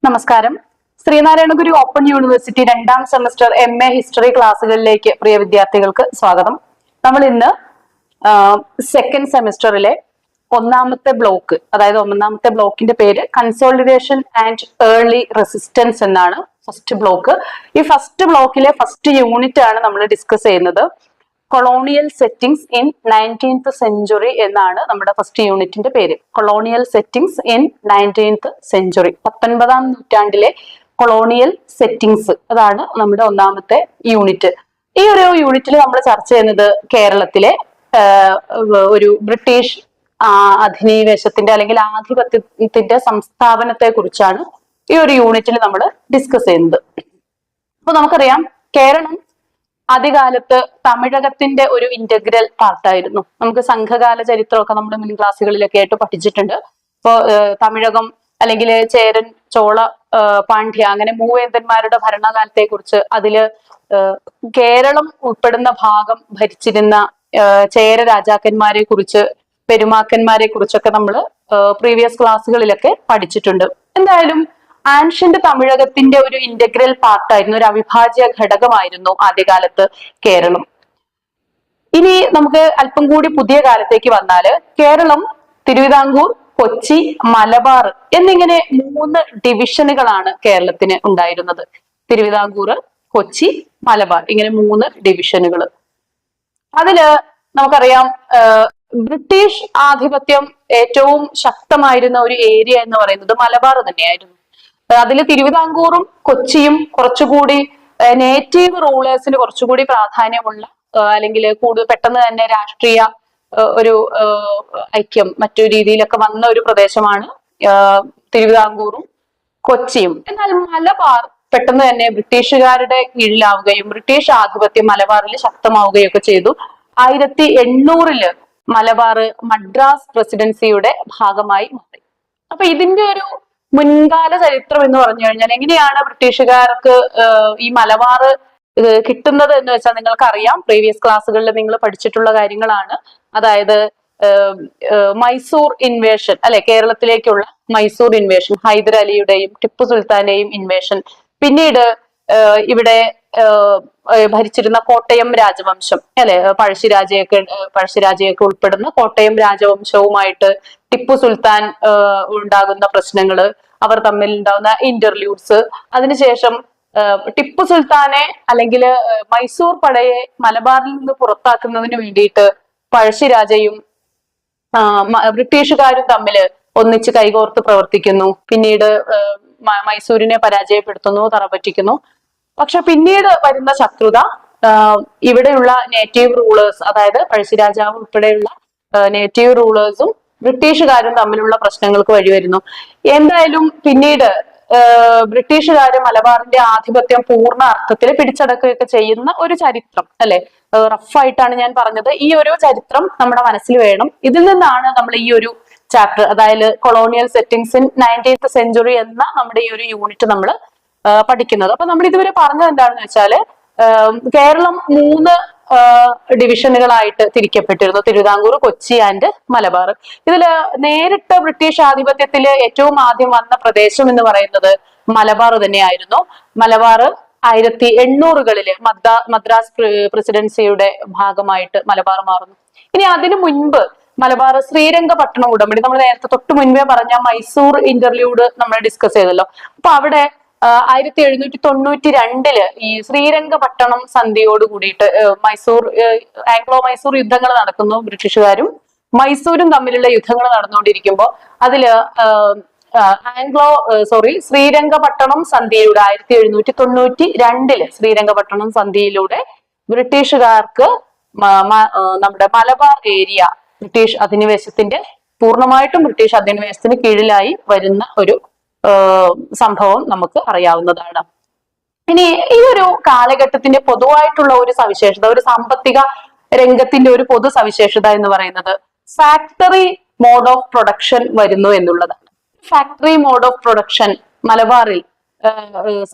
നമസ്കാരം. Sreenarayana Guru open university 2ാം semester MA history ക്ലാസ്സുകളിലേക്ക് പ്രിയ വിദ്യാർത്ഥികൾക്ക് സ്വാഗതം. നമ്മൾ ഇന്ന് സെക്കൻഡ് സെമസ്റ്ററിലെ ഒന്നാമത്തെ ബ്ലോക്ക്, അതായത് ഒന്നാമത്തെ ബ്ലോക്കിന്റെ പേര് കൺസോളിഡേഷൻ ആൻഡ് ഏർലി റെസിസ്റ്റൻസ് എന്നാണ്. First block. ഈ ഫസ്റ്റ് ബ്ലോക്കിലെ ഫസ്റ്റ് യൂണിറ്റ് ആണ് നമ്മൾ ഡിസ്കസ് ചെയ്യുന്നത്. Colonial settings in 19th century എന്നാണ് നമ്മുടെ ഫസ്റ്റ് യൂണിറ്റിന്റെ പേര്. Colonial settings in 19th century, 19ാം നൂറ്റാണ്ടിലെ കൊളോണിയൽ സെറ്റിംഗ്സ്, അതാണ് നമ്മുടെ ഒന്നാമത്തെ യൂണിറ്റ്. ഈ ഒരു യൂണിറ്റിൽ നമ്മൾ ചർച്ച ചെയ്യുന്നത് കേരളത്തിലെ ഒരു ബ്രിട്ടീഷ് അധിനിവേശത്തിന്റെ അല്ലെങ്കിൽ ആധിപത്യത്തിന്റെ സംസ്ഥാപനത്തെ കുറിച്ചാണ് ഈ ഒരു യൂണിറ്റിൽ നമ്മൾ ഡിസ്കസ് ചെയ്യുന്നത്. അപ്പൊ നമുക്കറിയാം, കേരളം ആദ്യകാലത്ത് തമിഴകത്തിന്റെ ഒരു ഇന്റഗ്രൽ പാർട്ടായിരുന്നു. നമുക്ക് സംഘകാല ചരിത്രമൊക്കെ നമ്മൾ മുൻ ക്ലാസ്സുകളിലൊക്കെ ആയിട്ട് പഠിച്ചിട്ടുണ്ട്. ഇപ്പോ തമിഴകം അല്ലെങ്കിൽ ചേരൻ, ചോള, പാണ്ഡ്യ, അങ്ങനെ മൂവേന്തന്മാരുടെ ഭരണകാലത്തെ കുറിച്ച്, അതില് കേരളം ഉൾപ്പെടുന്ന ഭാഗം ഭരിച്ചിരുന്ന ചേര രാജാക്കന്മാരെ കുറിച്ച്, പെരുമാക്കന്മാരെ കുറിച്ചൊക്കെ നമ്മൾ പ്രീവിയസ് ക്ലാസ്സുകളിലൊക്കെ പഠിച്ചിട്ടുണ്ട്. എന്തായാലും ആൻഷ്യന്റ് തമിഴകത്തിന്റെ ഒരു ഇന്റഗ്രൽ പാർട്ടായിരുന്നു, ഒരു അവിഭാജ്യ ഘടകമായിരുന്നു ആദ്യകാലത്ത് കേരളം. ഇനി നമുക്ക് അല്പം കൂടി പുതിയ കാലത്തേക്ക് വന്നാല്, കേരളം തിരുവിതാംകൂർ, കൊച്ചി, മലബാർ എന്നിങ്ങനെ 3 ഡിവിഷനുകളാണ് കേരളത്തിന് ഉണ്ടായിരുന്നത്. തിരുവിതാംകൂർ, കൊച്ചി, മലബാർ, ഇങ്ങനെ 3 ഡിവിഷനുകൾ. അതില് നമുക്കറിയാം, ബ്രിട്ടീഷ് ആധിപത്യം ഏറ്റവും ശക്തമായിരുന്ന ഒരു ഏരിയ എന്ന് പറയുന്നത് മലബാർ തന്നെയായിരുന്നു. അതിൽ തിരുവിതാംകൂറും കൊച്ചിയും കുറച്ചുകൂടി നേറ്റീവ് റൂളേഴ്സിന് കുറച്ചുകൂടി പ്രാധാന്യമുള്ള, അല്ലെങ്കിൽ കൂടുതൽ പെട്ടെന്ന് തന്നെ രാഷ്ട്രീയ ഒരു ഐക്യം മറ്റു രീതിയിലൊക്കെ വന്ന ഒരു പ്രദേശമാണ് തിരുവിതാംകൂറും കൊച്ചിയും. എന്നാൽ മലബാർ പെട്ടെന്ന് തന്നെ ബ്രിട്ടീഷുകാരുടെ കീഴിലാവുകയും ബ്രിട്ടീഷ് ആധിപത്യം മലബാറിൽ ശക്തമാവുകയും ഒക്കെ ചെയ്തു. 1800 മലബാർ മദ്രാസ് പ്രസിഡൻസിയുടെ ഭാഗമായി മാറി. അപ്പൊ ഇതിന്റെ ഒരു മുൻകാല ചരിത്രം എന്ന് പറഞ്ഞു കഴിഞ്ഞാൽ, എങ്ങനെയാണ് ബ്രിട്ടീഷുകാർക്ക് ഈ മലബാർ കിട്ടുന്നത് എന്ന് വെച്ചാൽ നിങ്ങൾക്കറിയാം, പ്രീവിയസ് ക്ലാസ്സുകളിൽ നിങ്ങൾ പഠിച്ചിട്ടുള്ള കാര്യങ്ങളാണ്. അതായത് മൈസൂർ ഇൻവേഷൻ, അല്ലെ, കേരളത്തിലേക്കുള്ള മൈസൂർ ഇൻവേഷൻ, ഹൈദർ അലിയുടെയും ടിപ്പു സുൽത്താന്റെയും ഇൻവേഷൻ, പിന്നീട് ഇവിടെ ഭരിച്ചിരുന്ന കോട്ടയം രാജവംശം, അല്ലെ, പഴശ്ശിരാജയൊക്കെ ഉൾപ്പെടുന്ന കോട്ടയം രാജവംശവുമായിട്ട് ടിപ്പു സുൽത്താൻ ഉണ്ടാകുന്ന പ്രശ്നങ്ങള്, അവർ തമ്മിൽ ഉണ്ടാകുന്ന ഇന്റർലൂഡ്സ്, അതിനുശേഷം ടിപ്പു സുൽത്താനെ അല്ലെങ്കിൽ മൈസൂർ പടയെ മലബാറിൽ നിന്ന് പുറത്താക്കുന്നതിന് വേണ്ടിയിട്ട് പഴശ്ശിരാജയും ബ്രിട്ടീഷുകാരും തമ്മിൽ ഒന്നിച്ച് കൈകോർത്ത് പ്രവർത്തിക്കുന്നു. പിന്നീട് മൈസൂരിനെ പരാജയപ്പെടുത്തുന്നു, തറപറ്റിക്കുന്നു. പക്ഷെ പിന്നീട് വരുന്ന ശത്രുത ഇവിടെയുള്ള നേറ്റീവ് റൂളേഴ്സ്, അതായത് പഴശ്ശിരാജാവ് ഉൾപ്പെടെയുള്ള നേറ്റീവ് റൂളേഴ്സും ബ്രിട്ടീഷുകാരും തമ്മിലുള്ള പ്രശ്നങ്ങൾക്ക് വഴിവരുന്നു. എന്തായാലും പിന്നീട് ബ്രിട്ടീഷുകാര് മലബാറിന്റെ ആധിപത്യം പൂർണ്ണ അർത്ഥത്തിൽ പിടിച്ചടക്കുകയൊക്കെ ചെയ്യുന്ന ഒരു ചരിത്രം, അല്ലെ, റഫായിട്ടാണ് ഞാൻ പറഞ്ഞത്. ഈ ഒരു ചരിത്രം നമ്മുടെ മനസ്സിൽ വേണം. ഇതിൽ നിന്നാണ് നമ്മൾ ഈ ഒരു ചാപ്റ്റർ, അതായത് colonial settings in 19th century എന്ന നമ്മുടെ ഈ ഒരു യൂണിറ്റ് നമ്മൾ പഠിക്കുന്നത്. അപ്പൊ നമ്മൾ ഇതുവരെ പറഞ്ഞത് എന്താണെന്ന് വെച്ചാല്, കേരളം 3 ഡിവിഷനുകളായിട്ട് തിരിക്കപ്പെട്ടിരുന്നു: തിരുവിതാംകൂർ, കൊച്ചി ആൻഡ് മലബാർ. ഇതില് നേരിട്ട് ബ്രിട്ടീഷ് ആധിപത്യത്തില് ഏറ്റവും ആദ്യം വന്ന പ്രദേശം എന്ന് പറയുന്നത് മലബാർ തന്നെയായിരുന്നു. മലബാർ 1800-കളില് മദ്രാസ് പ്രസിഡൻസിയുടെ ഭാഗമായിട്ട് മലബാർ മാറുന്നു. ഇനി അതിനു മുൻപ് മലബാർ ശ്രീരംഗപട്ടണം ഉടമ്പടി, നമ്മൾ നേരത്തെ തൊട്ട് മുൻപേ പറഞ്ഞ മൈസൂർ ഇന്റർലൂഡ് നമ്മൾ ഡിസ്കസ് ചെയ്തല്ലോ. അപ്പൊ അവിടെ 1792 ഈ ശ്രീരംഗപട്ടണം സന്ധിയോട് കൂടിയിട്ട് ആംഗ്ലോ മൈസൂർ യുദ്ധങ്ങൾ നടക്കുന്നു. ബ്രിട്ടീഷുകാരും മൈസൂരും തമ്മിലുള്ള യുദ്ധങ്ങൾ നടന്നുകൊണ്ടിരിക്കുമ്പോൾ അതില് ശ്രീരംഗപട്ടണം സന്ധിയിലൂടെ 1792 ശ്രീരംഗപട്ടണം സന്ധിയിലൂടെ ബ്രിട്ടീഷുകാർക്ക് നമ്മുടെ മലബാർ ഏരിയ ബ്രിട്ടീഷ് അധിനിവേശത്തിന്റെ പൂർണ്ണമായിട്ടും ബ്രിട്ടീഷ് അധിനിവേശത്തിന് കീഴിലായി വരുന്ന ഒരു സംഭവം നമുക്ക് അറിയാവുന്നതാണ്. ഇനി ഈ ഒരു കാലഘട്ടത്തിന്റെ പൊതുവായിട്ടുള്ള ഒരു സവിശേഷത, ഒരു സാമ്പത്തിക രംഗത്തിന്റെ ഒരു പൊതു സവിശേഷത എന്ന് പറയുന്നത് ഫാക്ടറി മോഡ് ഓഫ് പ്രൊഡക്ഷൻ വരുന്നു എന്നുള്ളതാണ്. ഫാക്ടറി മോഡ് ഓഫ് പ്രൊഡക്ഷൻ മലബാറിൽ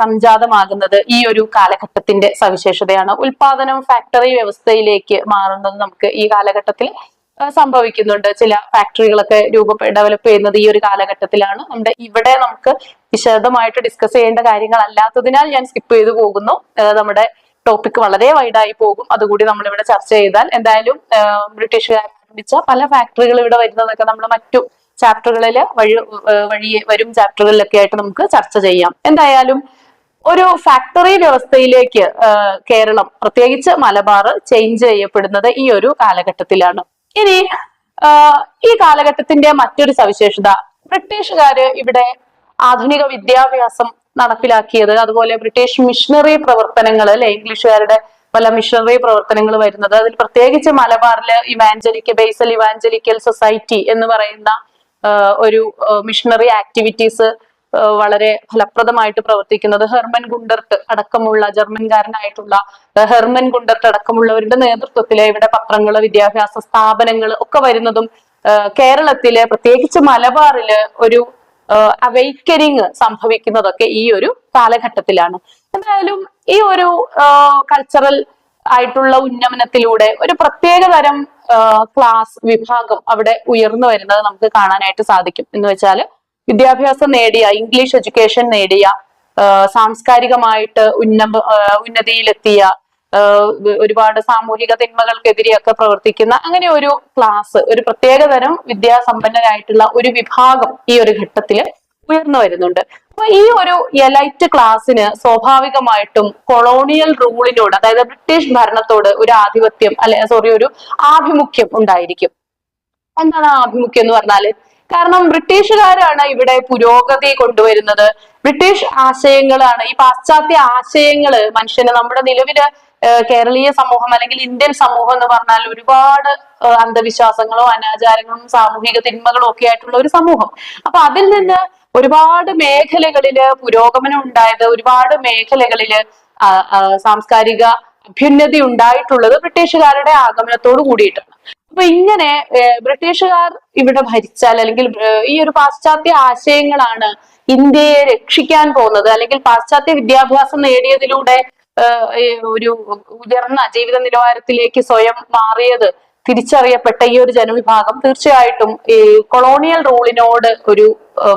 സംജാതമാകുന്നത് ഈ ഒരു കാലഘട്ടത്തിന്റെ സവിശേഷതയാണ്. ഉൽപാദനം ഫാക്ടറി വ്യവസ്ഥയിലേക്ക് മാറുന്നത് നമുക്ക് ഈ കാലഘട്ടത്തിൽ സംഭവിക്കുന്നുണ്ട്. ചില ഫാക്ടറികളൊക്കെ ഡെവലപ്പ് ചെയ്യുന്നത് ഈ ഒരു കാലഘട്ടത്തിലാണ്. ഇവിടെ നമുക്ക് വിശദമായിട്ട് ഡിസ്കസ് ചെയ്യേണ്ട കാര്യങ്ങൾ അല്ലാത്തതിനാൽ ഞാൻ സ്കിപ്പ് ചെയ്തു പോകുന്നു. നമ്മുടെ ടോപ്പിക് വളരെ വൈഡായി പോകും. അതുകൂടി നമ്മൾ ഇവിടെ ചർച്ച ചെയ്താൽ എന്തായാലും ബ്രിട്ടീഷുകാർ ആരംഭിച്ച പല ഫാക്ടറികൾ ഇവിടെ വരുന്നതൊക്കെ നമ്മൾ മറ്റു ചാപ്റ്ററുകളിൽ വരും ചാപ്റ്ററുകളിലൊക്കെ ആയിട്ട് നമുക്ക് ചർച്ച ചെയ്യാം. എന്തായാലും ഒരു ഫാക്ടറി വ്യവസ്ഥയിലേക്ക് കേരളം, പ്രത്യേകിച്ച് മലബാർ ചേഞ്ച് ചെയ്യപ്പെടുന്നത് ഈ ഒരു കാലഘട്ടത്തിലാണ്. ഇനി ഈ കാലഘട്ടത്തിന്റെ മറ്റൊരു സവിശേഷത, ബ്രിട്ടീഷുകാര് ഇവിടെ ആധുനിക വിദ്യാഭ്യാസം നടപ്പിലാക്കിയത്, അതുപോലെ ബ്രിട്ടീഷ് മിഷണറി പ്രവർത്തനങ്ങൾ അല്ലെ, ഇംഗ്ലീഷുകാരുടെ പല മിഷണറി പ്രവർത്തനങ്ങൾ വരുന്നത്, അതിൽ പ്രത്യേകിച്ച് മലബാറില് ബേസൽ ഇവാഞ്ചലിക്കൽ സൊസൈറ്റി എന്ന് പറയുന്ന ഒരു മിഷണറി ആക്ടിവിറ്റീസ് വളരെ ഫലപ്രദമായിട്ട് പ്രവർത്തിക്കുന്നത് ഹെർമൻ ഗുണ്ടർട്ട് അടക്കമുള്ള ജർമ്മൻകാരനായിട്ടുള്ള ഹെർമൻ ഗുണ്ടർട്ട് അടക്കമുള്ളവരുടെ നേതൃത്വത്തില് ഇവിടെ പത്രങ്ങള്, വിദ്യാഭ്യാസ സ്ഥാപനങ്ങൾ ഒക്കെ വരുന്നതും കേരളത്തില് പ്രത്യേകിച്ച് മലബാറില് ഒരു അവൈക്കനിങ് സംഭവിക്കുന്നതൊക്കെ ഈ ഒരു കാലഘട്ടത്തിലാണ്. എന്തായാലും ഈ ഒരു കൾച്ചറൽ ആയിട്ടുള്ള ഉന്നമനത്തിലൂടെ ഒരു പ്രത്യേക തരം ക്ലാസ് വിഭാഗം അവിടെ ഉയർന്നു വരുന്നത് നമുക്ക് കാണാനായിട്ട് സാധിക്കും. എന്ന് വെച്ചാൽ വിദ്യാഭ്യാസം നേടിയ, ഇംഗ്ലീഷ് എഡ്യൂക്കേഷൻ നേടിയ, സാംസ്കാരികമായിട്ട് ഉന്നതിയിലെത്തിയ, ഒരുപാട് സാമൂഹിക തിന്മകൾക്കെതിരെയൊക്കെ പ്രവർത്തിക്കുന്ന അങ്ങനെ ഒരു ക്ലാസ്, ഒരു പ്രത്യേകതരം വിദ്യാസമ്പന്നരായിട്ടുള്ള ഒരു വിഭാഗം ഈ ഒരു ഘട്ടത്തിൽ ഉയർന്നു വരുന്നുണ്ട്. അപ്പൊ ഈ ഒരു എലൈറ്റ് ക്ലാസ്സിന് സ്വാഭാവികമായിട്ടും കൊളോണിയൽ റൂളിനോട്, അതായത് ബ്രിട്ടീഷ് ഭരണത്തോട് ഒരു ആധിപത്യം ഒരു ആഭിമുഖ്യം ഉണ്ടായിരിക്കും. എന്താണ് ആഭിമുഖ്യം എന്ന് പറഞ്ഞാല്, കാരണം ബ്രിട്ടീഷുകാരാണ് ഇവിടെ പുരോഗതി കൊണ്ടുവരുന്നത്. ബ്രിട്ടീഷ് ആശയങ്ങളാണ്, ഈ പാശ്ചാത്യ ആശയങ്ങള് മനുഷ്യന്, നമ്മുടെ നിലവില് കേരളീയ സമൂഹം അല്ലെങ്കിൽ ഇന്ത്യൻ സമൂഹം എന്ന് പറഞ്ഞാൽ ഒരുപാട് അന്ധവിശ്വാസങ്ങളോ അനാചാരങ്ങളും സാമൂഹിക തിന്മകളോ ഒക്കെ ആയിട്ടുള്ള ഒരു സമൂഹം. അപ്പൊ അതിൽ നിന്ന് ഒരുപാട് മേഖലകളില് പുരോഗമനം ഉണ്ടായത്, ഒരുപാട് മേഖലകളില് സാംസ്കാരിക അഭ്യുന്നതി ഉണ്ടായിട്ടുള്ളത് ബ്രിട്ടീഷുകാരുടെ ആഗമനത്തോട് കൂടിയിട്ടാണ്. അപ്പൊ ഇങ്ങനെ ബ്രിട്ടീഷുകാർ ഇവിടെ ഭരിച്ചാൽ, അല്ലെങ്കിൽ ഈ ഒരു പാശ്ചാത്യ ആശയങ്ങളാണ് ഇന്ത്യയെ രക്ഷിക്കാൻ പോകുന്നത്, അല്ലെങ്കിൽ പാശ്ചാത്യ വിദ്യാഭ്യാസം നേടിയതിലൂടെ ഒരു ഉയർന്ന ജീവിത നിലവാരത്തിലേക്ക് സ്വയം മാറിയത് തിരിച്ചറിയപ്പെട്ട ഈ ഒരു ജനവിഭാഗം തീർച്ചയായിട്ടും ഈ കൊളോണിയൽ റൂളിനോട് ഒരു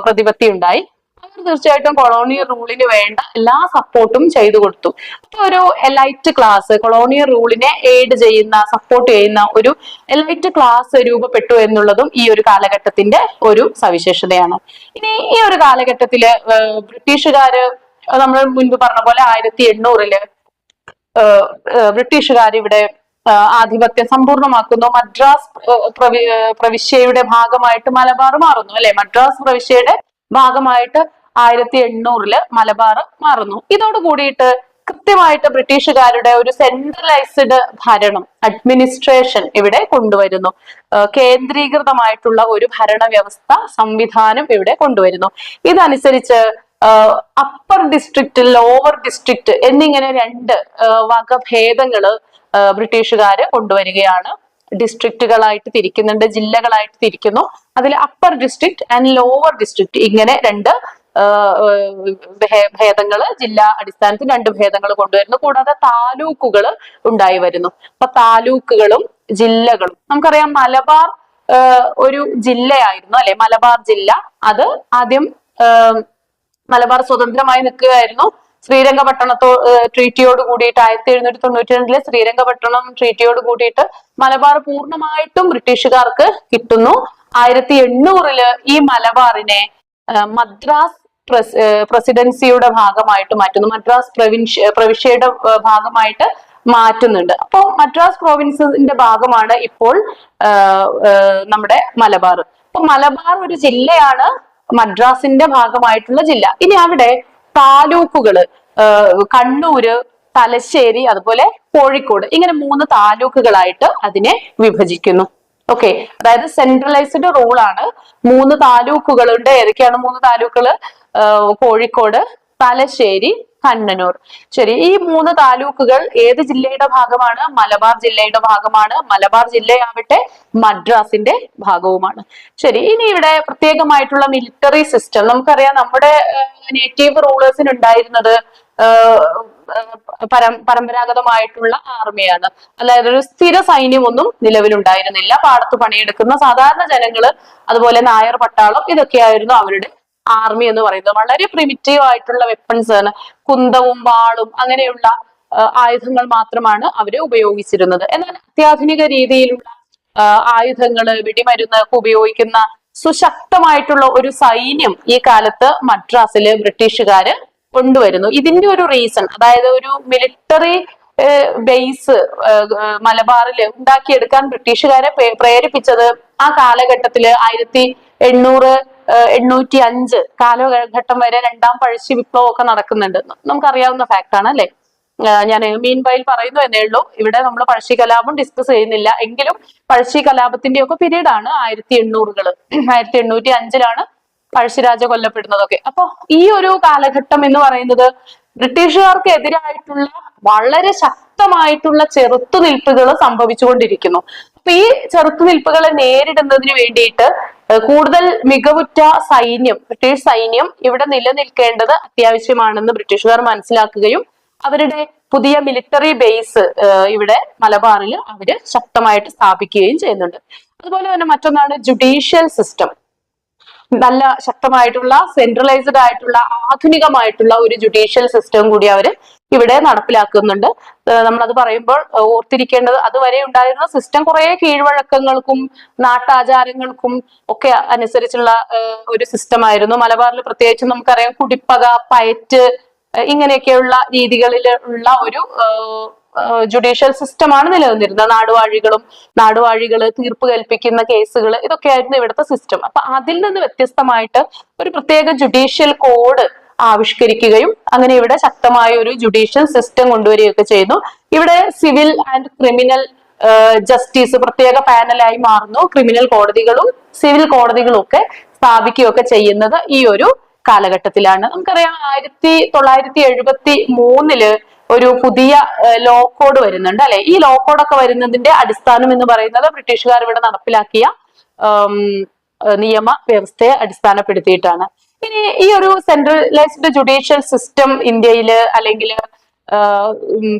പ്രതിപത്തി ഉണ്ടായി. അവർ തീർച്ചയായിട്ടും കൊളോണിയൽ റൂളിന് വേണ്ട എല്ലാ സപ്പോർട്ടും ചെയ്തു കൊടുത്തു. അപ്പൊ ഒരു എലൈറ്റ് ക്ലാസ്, കൊളോണിയൽ റൂളിനെ എയ്ഡ് ചെയ്യുന്ന, സപ്പോർട്ട് ചെയ്യുന്ന ഒരു എലൈറ്റ് ക്ലാസ് രൂപപ്പെട്ടു എന്നുള്ളതും ഈ ഒരു കാലഘട്ടത്തിന്റെ ഒരു സവിശേഷതയാണ്. ഇനി ഈ ഒരു കാലഘട്ടത്തില് ബ്രിട്ടീഷുകാര്, നമ്മൾ മുൻപ് പറഞ്ഞ പോലെ 1800 ബ്രിട്ടീഷുകാർ ഇവിടെ ആധിപത്യം സമ്പൂർണ്ണമാക്കുന്നു. മദ്രാസ് പ്രവിശ്യയുടെ ഭാഗമായിട്ട് മലബാർ മാറുന്നു അല്ലെ, മദ്രാസ് പ്രവിശ്യയുടെ ഭാഗമായിട്ട് 1800 മലബാർ മാറുന്നു. ഇതോട് കൂടിയിട്ട് കൃത്യമായിട്ട് ബ്രിട്ടീഷുകാരുടെ ഒരു സെൻട്രലൈസ്ഡ് ഭരണം, അഡ്മിനിസ്ട്രേഷൻ ഇവിടെ കൊണ്ടുവരുന്നു. കേന്ദ്രീകൃതമായിട്ടുള്ള ഒരു ഭരണ വ്യവസ്ഥ സംവിധാനം ഇവിടെ കൊണ്ടുവരുന്നു. ഇതനുസരിച്ച് അപ്പർ ഡിസ്ട്രിക്റ്റ്, ലോവർ ഡിസ്ട്രിക്റ്റ് എന്നിങ്ങനെ രണ്ട് വകഭേദങ്ങള് ബ്രിട്ടീഷുകാര് കൊണ്ടുവരികയാണ്. ഡിസ്ട്രിക്റ്റുകളായിട്ട് തിരിക്കുന്നുണ്ട്, ജില്ലകളായിട്ട് തിരിക്കുന്നു. അതിൽ upper district and lower district ഇങ്ങനെ രണ്ട് ഭേദങ്ങള്, ജില്ലാ അടിസ്ഥാനത്തിൽ രണ്ട് ഭേദങ്ങൾ കൊണ്ടുവരുന്നു. കൂടാതെ താലൂക്കുകൾ ഉണ്ടായി വരുന്നു. അപ്പൊ താലൂക്കുകളും ജില്ലകളും, നമുക്കറിയാം മലബാർ ഒരു ജില്ലയായിരുന്നു അല്ലെ, മലബാർ ജില്ല. അത് ആദ്യം മലബാർ സ്വതന്ത്രമായി നിൽക്കുകയായിരുന്നു. ട്രീറ്റിയോട് കൂടിയിട്ട് 1792 ശ്രീരംഗപട്ടണം ട്രീറ്റിയോട് കൂടിയിട്ട് മലബാർ പൂർണ്ണമായിട്ടും ബ്രിട്ടീഷുകാർക്ക് കിട്ടുന്നു. 1800 ഈ മലബാറിനെ മദ്രാസ് പ്രസിഡൻസിയുടെ ഭാഗമായിട്ട് മാറ്റുന്നു, മദ്രാസ് പ്രവിശ്യയുടെ ഭാഗമായിട്ട് മാറ്റുന്നുണ്ട്. അപ്പോൾ മദ്രാസ് പ്രോവിൻസിന്റെ ഭാഗമാണ് ഇപ്പോൾ നമ്മുടെ മലബാർ. അപ്പൊ മലബാർ ഒരു ജില്ലയാണ്, മദ്രാസിന്റെ ഭാഗമായിട്ടുള്ള ജില്ല. ഇനി അവിടെ താലൂക്കുകള് കണ്ണൂര്, തലശ്ശേരി, അതുപോലെ കോഴിക്കോട്, ഇങ്ങനെ 3 താലൂക്കുകളായിട്ട് അതിനെ വിഭജിക്കുന്നു. ഓക്കെ, അതായത് സെൻട്രലൈസ്ഡ് റൂൾ ആണ്. 3 താലൂക്കുകളുണ്ട്. ഏതൊക്കെയാണ് 3 താലൂക്കുകള്? കോഴിക്കോട്, തലശ്ശേരി, കണ്ണനൂർ. ശരി, ഈ 3 താലൂക്കുകൾ ഏത് ജില്ലയുടെ ഭാഗമാണ്? മലബാർ ജില്ലയുടെ ഭാഗമാണ്. മലബാർ ജില്ലയാവട്ടെ മദ്രാസിന്റെ ഭാഗവുമാണ്. ശരി, ഇനി ഇവിടെ പ്രത്യേകമായിട്ടുള്ള മിലിറ്ററി സിസ്റ്റം, നമുക്കറിയാം നമ്മുടെ നേറ്റീവ് റൂളേഴ്സിന് ഉണ്ടായിരുന്നത് പരമ്പരാഗതമായിട്ടുള്ള ആർമിയാണ്. അതായത് ഒരു സ്ഥിര സൈന്യമൊന്നും നിലവിലുണ്ടായിരുന്നില്ല. പാടത്ത് പണിയെടുക്കുന്ന സാധാരണ ജനങ്ങള്, അതുപോലെ നായർ പട്ടാളം, ഇതൊക്കെയായിരുന്നു അവരുടെ ആർമി എന്ന് പറയുന്നത്. വളരെ പ്രിമിറ്റീവ് ആയിട്ടുള്ള വെപ്പൺസ് ആണ്, കുന്തവും വാളും അങ്ങനെയുള്ള ആയുധങ്ങൾ മാത്രമാണ് അവര് ഉപയോഗിച്ചിരുന്നത്. എന്നാൽ അത്യാധുനിക രീതിയിലുള്ള ആയുധങ്ങള്, വെടിമരുന്ന് ഒക്കെ ഉപയോഗിക്കുന്ന സുശക്തമായിട്ടുള്ള ഒരു സൈന്യം ഈ കാലത്ത് മദ്രാസില് ബ്രിട്ടീഷുകാര് കൊണ്ടുവരുന്നു. ഇതിന്റെ ഒരു റീസൺ, അതായത് ഒരു മിലിറ്ററി ബേസ് മലബാറിൽ ഉണ്ടാക്കിയെടുക്കാൻ ബ്രിട്ടീഷുകാരെ പ്രേരിപ്പിച്ചത് ആ കാലഘട്ടത്തില് 1800-805 കാലഘട്ടം വരെ രണ്ടാം പഴശ്ശി വിപ്ലവം ഒക്കെ നടക്കുന്നുണ്ട്. നമുക്കറിയാവുന്ന ഫാക്ട് ആണ് അല്ലെ. ഞാൻ മീൻ വൈൽ പറയുന്നു എന്നേ ഉള്ളൂ. ഇവിടെ നമ്മൾ പഴശ്ശി കലാപം ഡിസ്കസ് ചെയ്യുന്നില്ല. എങ്കിലും പഴശ്ശി കലാപത്തിന്റെ ഒക്കെ പീരീഡ് ആണ് 1800-കള്. 1805 പഴശ്ശിരാജ കൊല്ലപ്പെടുന്നതൊക്കെ. അപ്പൊ ഈ ഒരു കാലഘട്ടം എന്ന് പറയുന്നത് ബ്രിട്ടീഷുകാർക്ക് എതിരായിട്ടുള്ള വളരെ ശക്തമായിട്ടുള്ള ചെറുത്തുനിൽപ്പുകൾ സംഭവിച്ചുകൊണ്ടിരിക്കുന്നു. അപ്പൊ ഈ ചെറുത്തുനിൽപ്പുകളെ നേരിടുന്നതിന് വേണ്ടിയിട്ട് കൂടുതൽ മികവുറ്റ സൈന്യം, ബ്രിട്ടീഷ് സൈന്യം ഇവിടെ നിലനിൽക്കേണ്ടത് അത്യാവശ്യമാണെന്ന് ബ്രിട്ടീഷുകാർ മനസ്സിലാക്കുകയും അവരുടെ പുതിയ മിലിറ്ററി ബേസ് ഇവിടെ മലബാറിൽ അവര് ശക്തമായിട്ട് സ്ഥാപിക്കുകയും ചെയ്യുന്നുണ്ട്. അതുപോലെ തന്നെ മറ്റൊന്നാണ് ജുഡീഷ്യൽ സിസ്റ്റം. നല്ല ശക്തമായിട്ടുള്ള സെൻട്രലൈസ്ഡ് ആയിട്ടുള്ള ആധുനികമായിട്ടുള്ള ഒരു ജുഡീഷ്യൽ സിസ്റ്റം കൂടി അവര് ഇവിടെ നടപ്പിലാക്കുന്നുണ്ട്. നമ്മളത് പറയുമ്പോൾ ഓർത്തിരിക്കേണ്ടത്, അതുവരെ ഉണ്ടായിരുന്ന സിസ്റ്റം കുറെ കീഴ്വഴക്കങ്ങൾക്കും നാട്ടാചാരങ്ങൾക്കും ഒക്കെ അനുസരിച്ചുള്ള ഒരു സിസ്റ്റം ആയിരുന്നു. മലബാറിൽ പ്രത്യേകിച്ചും നമുക്കറിയാം കുടിപ്പക, പയറ്റ് ഇങ്ങനെയൊക്കെയുള്ള രീതികളിലുള്ള ഒരു ജുഡീഷ്യൽ സിസ്റ്റമാണ് നിലനിന്നിരുന്നത്. നാടുവാഴികള് തീർപ്പ് കൽപ്പിക്കുന്ന കേസുകൾ, ഇതൊക്കെയായിരുന്നു ഇവിടുത്തെ സിസ്റ്റം. അപ്പൊ അതിൽ നിന്ന് വ്യത്യസ്തമായിട്ട് ഒരു പ്രത്യേക ജുഡീഷ്യൽ കോഡ് ആവിഷ്കരിക്കുകയും അങ്ങനെ ഇവിടെ ശക്തമായ ഒരു ജുഡീഷ്യൽ സിസ്റ്റം കൊണ്ടുവരികയൊക്കെ ചെയ്യുന്നു. ഇവിടെ സിവിൽ ആൻഡ് ക്രിമിനൽ ജസ്റ്റിസ് പ്രത്യേക പാനലായി മാറുന്നു. ക്രിമിനൽ കോടതികളും സിവിൽ കോടതികളും ഒക്കെ സ്ഥാപിക്കുകയൊക്കെ ചെയ്യുന്നത് ഈ ഒരു കാലഘട്ടത്തിലാണ്. നമുക്കറിയാം 1973 ഒരു പുതിയ ലോ കോഡ് വരുന്നുണ്ട് അല്ലെ. ഈ ലോ കോഡൊക്കെ വരുന്നതിന്റെ അടിസ്ഥാനം എന്ന് പറയുന്നത് ബ്രിട്ടീഷുകാർ ഇവിടെ നടപ്പിലാക്കിയ നിയമ വ്യവസ്ഥയെ അടിസ്ഥാനപ്പെടുത്തിയിട്ടാണ്. ഇനി ഈ ഒരു സെൻട്രലൈസ്ഡ് ജുഡീഷ്യൽ സിസ്റ്റം ഇന്ത്യയില് അല്ലെങ്കിൽ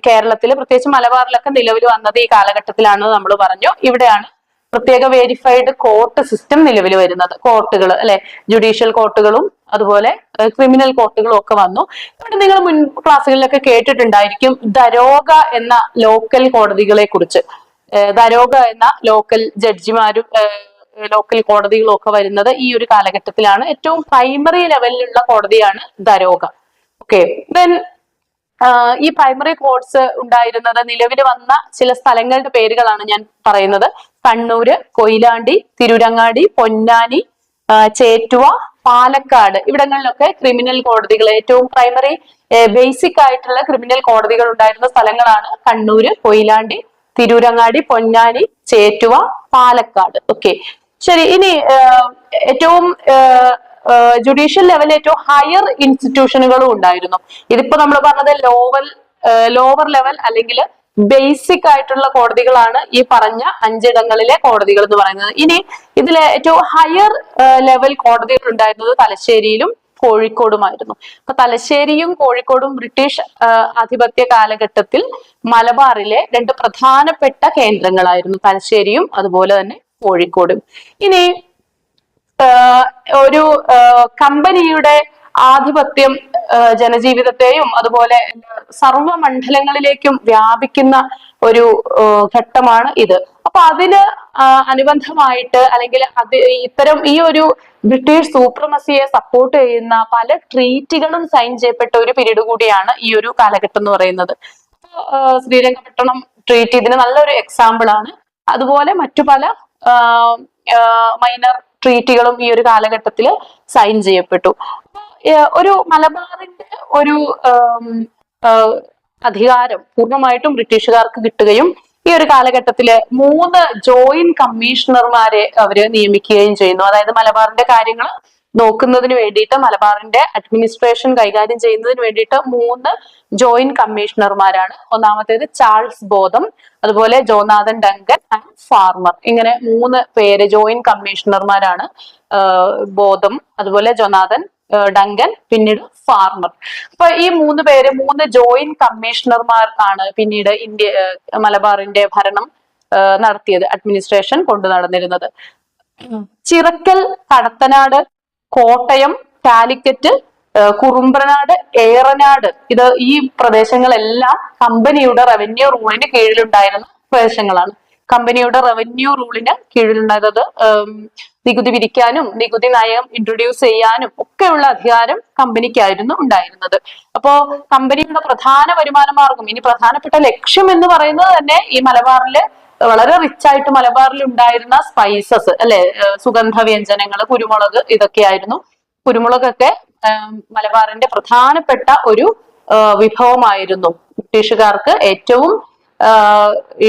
കേരളത്തില് പ്രത്യേകിച്ച് മലബാറിലൊക്കെ നിലവിൽ വന്നത് ഈ കാലഘട്ടത്തിലാണെന്ന് നമ്മൾ പറഞ്ഞു. ഇവിടെയാണ് പ്രത്യേക വേരിഫൈഡ് കോർട്ട് സിസ്റ്റം നിലവിൽ വരുന്നത്. കോർട്ടുകൾ അല്ലെ, ജുഡീഷ്യൽ കോർട്ടുകളും അതുപോലെ ക്രിമിനൽ കോർട്ടുകളും ഒക്കെ വന്നു. ഇവിടെ നിങ്ങൾ മുൻ ക്ലാസ്സുകളിലൊക്കെ കേട്ടിട്ടുണ്ടായിരിക്കും ദരോഗ എന്ന ലോക്കൽ കോടതികളെ കുറിച്ച്. ദരോഗ എന്ന ലോക്കൽ ജഡ്ജിമാരും ലോക്കൽ കോടതികളും ഒക്കെ വരുന്നത് ഈ ഒരു കാലഘട്ടത്തിലാണ്. ഏറ്റവും പ്രൈമറി ലെവലിലുള്ള കോടതിയാണ് ദരോഗ. ഓക്കെ, ദെൻ ഈ പ്രൈമറി കോർട്സ് ഉണ്ടായിരുന്നത് നിലവിൽ വന്ന ചില സ്ഥലങ്ങളുടെ പേരുകളാണ് ഞാൻ പറയുന്നത്. കണ്ണൂര്, കൊയിലാണ്ടി, തിരൂരങ്ങാടി, പൊന്നാനി, ചേറ്റുവ, പാലക്കാട് ഇവിടങ്ങളിലൊക്കെ ക്രിമിനൽ കോടതികൾ, ഏറ്റവും പ്രൈമറി ബേസിക് ആയിട്ടുള്ള ക്രിമിനൽ കോടതികൾ ഉണ്ടായിരുന്ന സ്ഥലങ്ങളാണ് കണ്ണൂര്, കൊയിലാണ്ടി, തിരൂരങ്ങാടി, പൊന്നാനി, ചേറ്റുവ, പാലക്കാട്. ഓക്കെ, ശരി. ഇനി ഏറ്റവും ജുഡീഷ്യൽ ലെവലിൽ ഏറ്റവും ഹയർ ഇൻസ്റ്റിറ്റ്യൂഷനുകളും ഉണ്ടായിരുന്നു. ഇതിപ്പോ നമ്മൾ പറഞ്ഞത് ലോവർ ലെവൽ അല്ലെങ്കിൽ ബേസിക് ആയിട്ടുള്ള കോടതികളാണ് ഈ പറഞ്ഞ 5 ഇടങ്ങളിലെ കോടതികൾ എന്ന് പറയുന്നത്. ഇനി ഇതിലെ ഏറ്റവും ഹയർ ലെവൽ കോടതികൾ ഉണ്ടായിരുന്നത് തലശ്ശേരിയിലും കോഴിക്കോടുമായിരുന്നു. അപ്പൊ തലശ്ശേരിയും കോഴിക്കോടും ബ്രിട്ടീഷ് ആധിപത്യ കാലഘട്ടത്തിൽ മലബാറിലെ 2 പ്രധാനപ്പെട്ട കേന്ദ്രങ്ങളായിരുന്നു, തലശ്ശേരിയും അതുപോലെ തന്നെ കോഴിക്കോടും. ഇനി ഒരു കമ്പനിയുടെ ആധിപത്യം ജനജീവിതത്തെയും അതുപോലെ സർവമണ്ഡലങ്ങളിലേക്കും വ്യാപിക്കുന്ന ഒരു ഘട്ടമാണ് ഇത്. അപ്പൊ അതിന് അനുബന്ധമായിട്ട് അല്ലെങ്കിൽ ഇത്തരം ഈ ഒരു ബ്രിട്ടീഷ് സൂപ്രമസിയെ സപ്പോർട്ട് ചെയ്യുന്ന പല ട്രീറ്റികളും സൈൻ ചെയ്യപ്പെട്ട ഒരു പീരീഡ് കൂടിയാണ് ഈ ഒരു കാലഘട്ടം എന്ന് പറയുന്നത്. ശ്രീരംഗപട്ടണം ട്രീറ്റി ഇതിന് നല്ലൊരു എക്സാമ്പിൾ ആണ്. അതുപോലെ മറ്റു പല മൈനർ ട്രീറ്റികളും ഈ ഒരു കാലഘട്ടത്തിൽ സൈൻ ചെയ്യപ്പെട്ടു. ഒരു മലബാറിന്റെ ഒരു അധികാരം പൂർണ്ണമായിട്ടും ബ്രിട്ടീഷുകാർക്ക് കിട്ടുകയും ഈ ഒരു കാലഘട്ടത്തില് 3 ജോയിന്റ് കമ്മീഷണർമാരെ അവര് നിയമിക്കുകയും ചെയ്യുന്നു. അതായത് മലബാറിന്റെ കാര്യങ്ങൾ നോക്കുന്നതിന് വേണ്ടിയിട്ട്, മലബാറിന്റെ അഡ്മിനിസ്ട്രേഷൻ കൈകാര്യം ചെയ്യുന്നതിന് വേണ്ടിയിട്ട് 3 ജോയിന്റ് കമ്മീഷണർമാരാണ്. ഒന്നാമത്തേത് ചാൾസ് ബോതം, അതുപോലെ ജോനാഥൻ ഡങ്കൻ ആൻഡ് ഫാർമർ. ഇങ്ങനെ 3 പേര് ജോയിന്റ് കമ്മീഷണർമാരാണ്. ബോതം, അതുപോലെ ജോനാഥൻ ഡങ്കൻ, പിന്നീട് ഫാർമർ. അപ്പൊ ഈ 3 പേര് 3 ജോയിന്റ് കമ്മീഷണർമാർ ആണ് പിന്നീട് മലബാറിന്റെ ഭരണം നടത്തിയത്, അഡ്മിനിസ്ട്രേഷൻ കൊണ്ടു നടന്നിരുന്നത്. ചിറക്കൽ, കടത്തനാട്, കോട്ടയം, കാലിക്കറ്റ്, കുറുമ്പ്രനാട്, ഏറനാട്, ഈ പ്രദേശങ്ങളെല്ലാം കമ്പനിയുടെ റവന്യൂ റൂളിന് കീഴിലുണ്ടായിരുന്ന പ്രദേശങ്ങളാണ്. കമ്പനിയുടെ റവന്യൂ റൂളിന് കീഴിലുണ്ടായത് നികുതി പിരിക്കാനും നികുതി നയം ഇൻട്രൊഡ്യൂസ് ചെയ്യാനും ഒക്കെയുള്ള അധികാരം കമ്പനിക്കായിരുന്നു ഉണ്ടായിരുന്നത്. അപ്പോ കമ്പനിയുടെ പ്രധാന വരുമാന മാർഗം, ഇനി പ്രധാനപ്പെട്ട ലക്ഷ്യം എന്ന് പറയുന്നത് തന്നെ ഈ മലബാറില് വളരെ റിച്ച് ആയിട്ട് മലബാറിൽ ഉണ്ടായിരുന്ന സ്പൈസസ് അല്ലെ, സുഗന്ധ വ്യഞ്ജനങ്ങൾ, കുരുമുളക്, ഇതൊക്കെയായിരുന്നു. കുരുമുളകൊക്കെ മലബാറിന്റെ പ്രധാനപ്പെട്ട ഒരു വിഭവമായിരുന്നു. ബ്രിട്ടീഷുകാർക്ക് ഏറ്റവും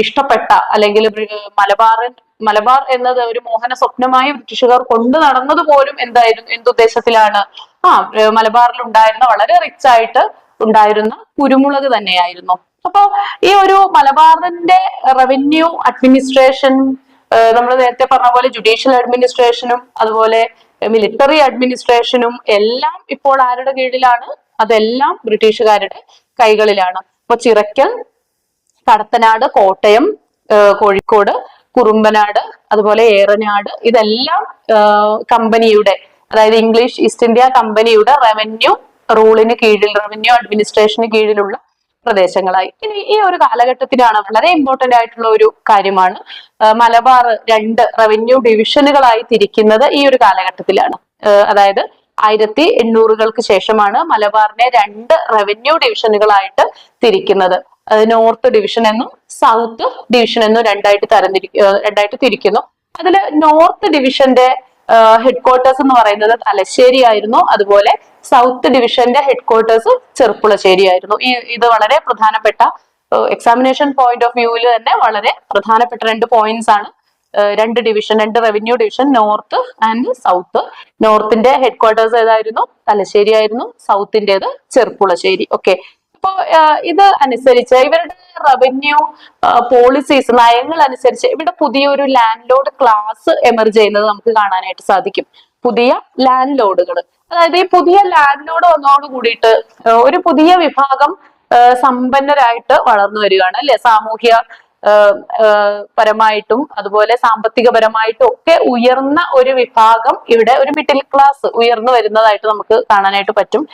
ഇഷ്ടപ്പെട്ട, അല്ലെങ്കിൽ മലബാർ എന്നത് ഒരു മോഹന സ്വപ്നമായി ബ്രിട്ടീഷുകാർ കൊണ്ടു നടന്നത് പോലും എന്തുദ്ദേശത്തിലാണ്? മലബാറിൽ ഉണ്ടായിരുന്ന വളരെ റിച്ച് ആയിട്ട് ഉണ്ടായിരുന്ന കുരുമുളക് തന്നെയായിരുന്നു. അപ്പൊ ഈ ഒരു മലബാറിന്റെ റവന്യൂ അഡ്മിനിസ്ട്രേഷൻ, നമ്മൾ നേരത്തെ പറഞ്ഞ പോലെ ജുഡീഷ്യൽ അഡ്മിനിസ്ട്രേഷനും അതുപോലെ മിലിറ്ററി അഡ്മിനിസ്ട്രേഷനും എല്ലാം ഇപ്പോൾ ആരുടെ കീഴിലാണ്? അതെല്ലാം ബ്രിട്ടീഷുകാരുടെ കൈകളിലാണ്. അപ്പൊ ചിറക്കൽ, കടത്തനാട്, കോട്ടയം, കോഴിക്കോട്, കുറുമ്പനാട്, അതുപോലെ ഏറനാട്, ഇതെല്ലാം കമ്പനിയുടെ, അതായത് ഇംഗ്ലീഷ് ഈസ്റ്റ് ഇന്ത്യ കമ്പനിയുടെ റവന്യൂ റൂളിന് കീഴിൽ, റവന്യൂ അഡ്മിനിസ്ട്രേഷന് കീഴിലുള്ള പ്രദേശങ്ങളായി. ഇനി ഈ ഒരു കാലഘട്ടത്തിലാണ് വളരെ ഇമ്പോർട്ടന്റ് ആയിട്ടുള്ള ഒരു കാര്യമാണ്, മലബാർ 2 റവന്യൂ ഡിവിഷനുകളായി തിരിക്കുന്നത് ഈ ഒരു കാലഘട്ടത്തിലാണ്. അതായത് 1800-കൾക്ക് ശേഷമാണ് മലബാറിനെ 2 റവന്യൂ ഡിവിഷനുകളായിട്ട് തിരിക്കുന്നത്. നോർത്ത് ഡിവിഷൻ എന്നും സൗത്ത് ഡിവിഷൻ എന്നും രണ്ടായിട്ട് തിരിക്കുന്നു. അതിൽ നോർത്ത് ഡിവിഷന്റെ ഹെഡ്ക്വാർട്ടേഴ്സ് എന്ന് പറയുന്നത് തലശ്ശേരി ആയിരുന്നു. അതുപോലെ സൗത്ത് ഡിവിഷന്റെ ഹെഡ്ക്വാർട്ടേഴ്സ് ചെർപ്പുളശ്ശേരി ആയിരുന്നു. ഇത് വളരെ പ്രധാനപ്പെട്ട, എക്സാമിനേഷൻ പോയിന്റ് ഓഫ് വ്യൂവിൽ തന്നെ വളരെ പ്രധാനപ്പെട്ട 2 പോയിന്റ്സ് ആണ്. 2 division, 2 revenue division, north and south. നോർത്തിന്റെ ഹെഡ്ക്വാർട്ടേഴ്സ് ഏതായിരുന്നു? തലശ്ശേരി ആയിരുന്നു. സൗത്തിന്റേത് ചെർപ്പുളശ്ശേരി. ഓക്കെ. അപ്പോ ഇത് അനുസരിച്ച് ഇവരുടെ റവന്യൂ പോളിസീസ്, നയങ്ങൾ അനുസരിച്ച് ഇവിടെ പുതിയൊരു ലാൻഡ് ലോഡ് ക്ലാസ് എമർജ് ചെയ്യുന്നത് നമുക്ക് കാണാനായിട്ട് സാധിക്കും. പുതിയ ലാൻഡ് ലോഡുകൾ, അതായത് ഈ പുതിയ ലാൻഡ് ലോഡ് വന്നതോട് കൂടിയിട്ട് ഒരു പുതിയ വിഭാഗം സമ്പന്നരായിട്ട് വളർന്നു വരികയാണ് അല്ലെ. സാമൂഹ്യ പരമായിട്ടും അതുപോലെ സാമ്പത്തികപരമായിട്ടും ഒക്കെ ഉയർന്ന ഒരു വിഭാഗം, ഇവിടെ ഒരു മിഡിൽ ക്ലാസ് ഉയർന്നു വരുന്നതായിട്ട് നമുക്ക് കാണാനായിട്ട് പറ്റും.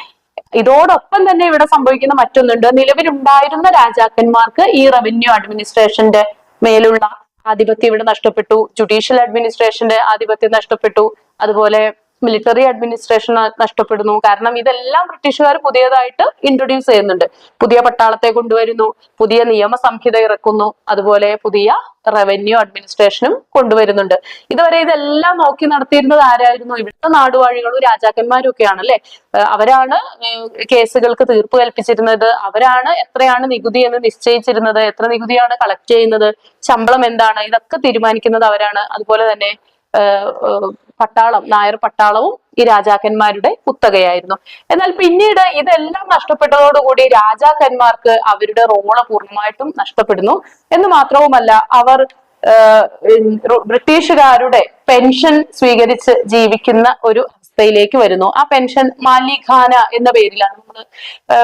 ഇതോടൊപ്പം തന്നെ ഇവിടെ സംഭവിക്കുന്ന മറ്റൊന്നുണ്ട്. നിലവിലുണ്ടായിരുന്ന രാജാക്കന്മാർക്ക് ഈ റവന്യൂ അഡ്മിനിസ്ട്രേഷന്റെ മേലുള്ള ആധിപത്യം ഇവിടെ നഷ്ടപ്പെട്ടു. ജുഡീഷ്യൽ അഡ്മിനിസ്ട്രേഷന്റെ ആധിപത്യം നഷ്ടപ്പെട്ടു. അതുപോലെ മിലിറ്ററി അഡ്മിനിസ്ട്രേഷൻ നഷ്ടപ്പെടുന്നു. കാരണം ഇതെല്ലാം ബ്രിട്ടീഷുകാർ പുതിയതായിട്ട് ഇൻട്രൊഡ്യൂസ് ചെയ്യുന്നുണ്ട്. പുതിയ പട്ടാളത്തെ കൊണ്ടുവരുന്നു, പുതിയ നിയമ സംഹിത ഇറക്കുന്നു, അതുപോലെ പുതിയ റവന്യൂ അഡ്മിനിസ്ട്രേഷനും കൊണ്ടുവരുന്നുണ്ട്. ഇതുവരെ ഇതെല്ലാം നോക്കി നടത്തിയിരുന്നത് ആരായിരുന്നു? ഇവിടുത്തെ നാടുവാഴികളും രാജാക്കന്മാരും ഒക്കെയാണ് അല്ലെ. അവരാണ് കേസുകൾക്ക് തീർപ്പ് കൽപ്പിച്ചിരുന്നത്. അവരാണ് എത്രയാണ് നികുതി എന്ന് നിശ്ചയിച്ചിരുന്നത്, എത്ര നികുതിയാണ് കളക്ട് ചെയ്യുന്നത്, ശമ്പളം എന്താണ്, ഇതൊക്കെ തീരുമാനിക്കുന്നത് അവരാണ്. അതുപോലെ തന്നെ പട്ടാളം, നായർ പട്ടാളവും ഈ രാജാക്കന്മാരുടെ കുത്തകയായിരുന്നു. എന്നാൽ പിന്നീട് ഇതെല്ലാം നഷ്ടപ്പെട്ടതോടുകൂടി രാജാക്കന്മാർക്ക് അവരുടെ റോള് പൂർണ്ണമായിട്ടും നഷ്ടപ്പെടുന്നു. എന്ന് മാത്രവുമല്ല, അവർ ബ്രിട്ടീഷുകാരുടെ പെൻഷൻ സ്വീകരിച്ച് ജീവിക്കുന്ന ഒരു അവസ്ഥയിലേക്ക് വരുന്നു. ആ പെൻഷൻ മാലിഖാന എന്ന പേരിലാണ്, നമ്മൾ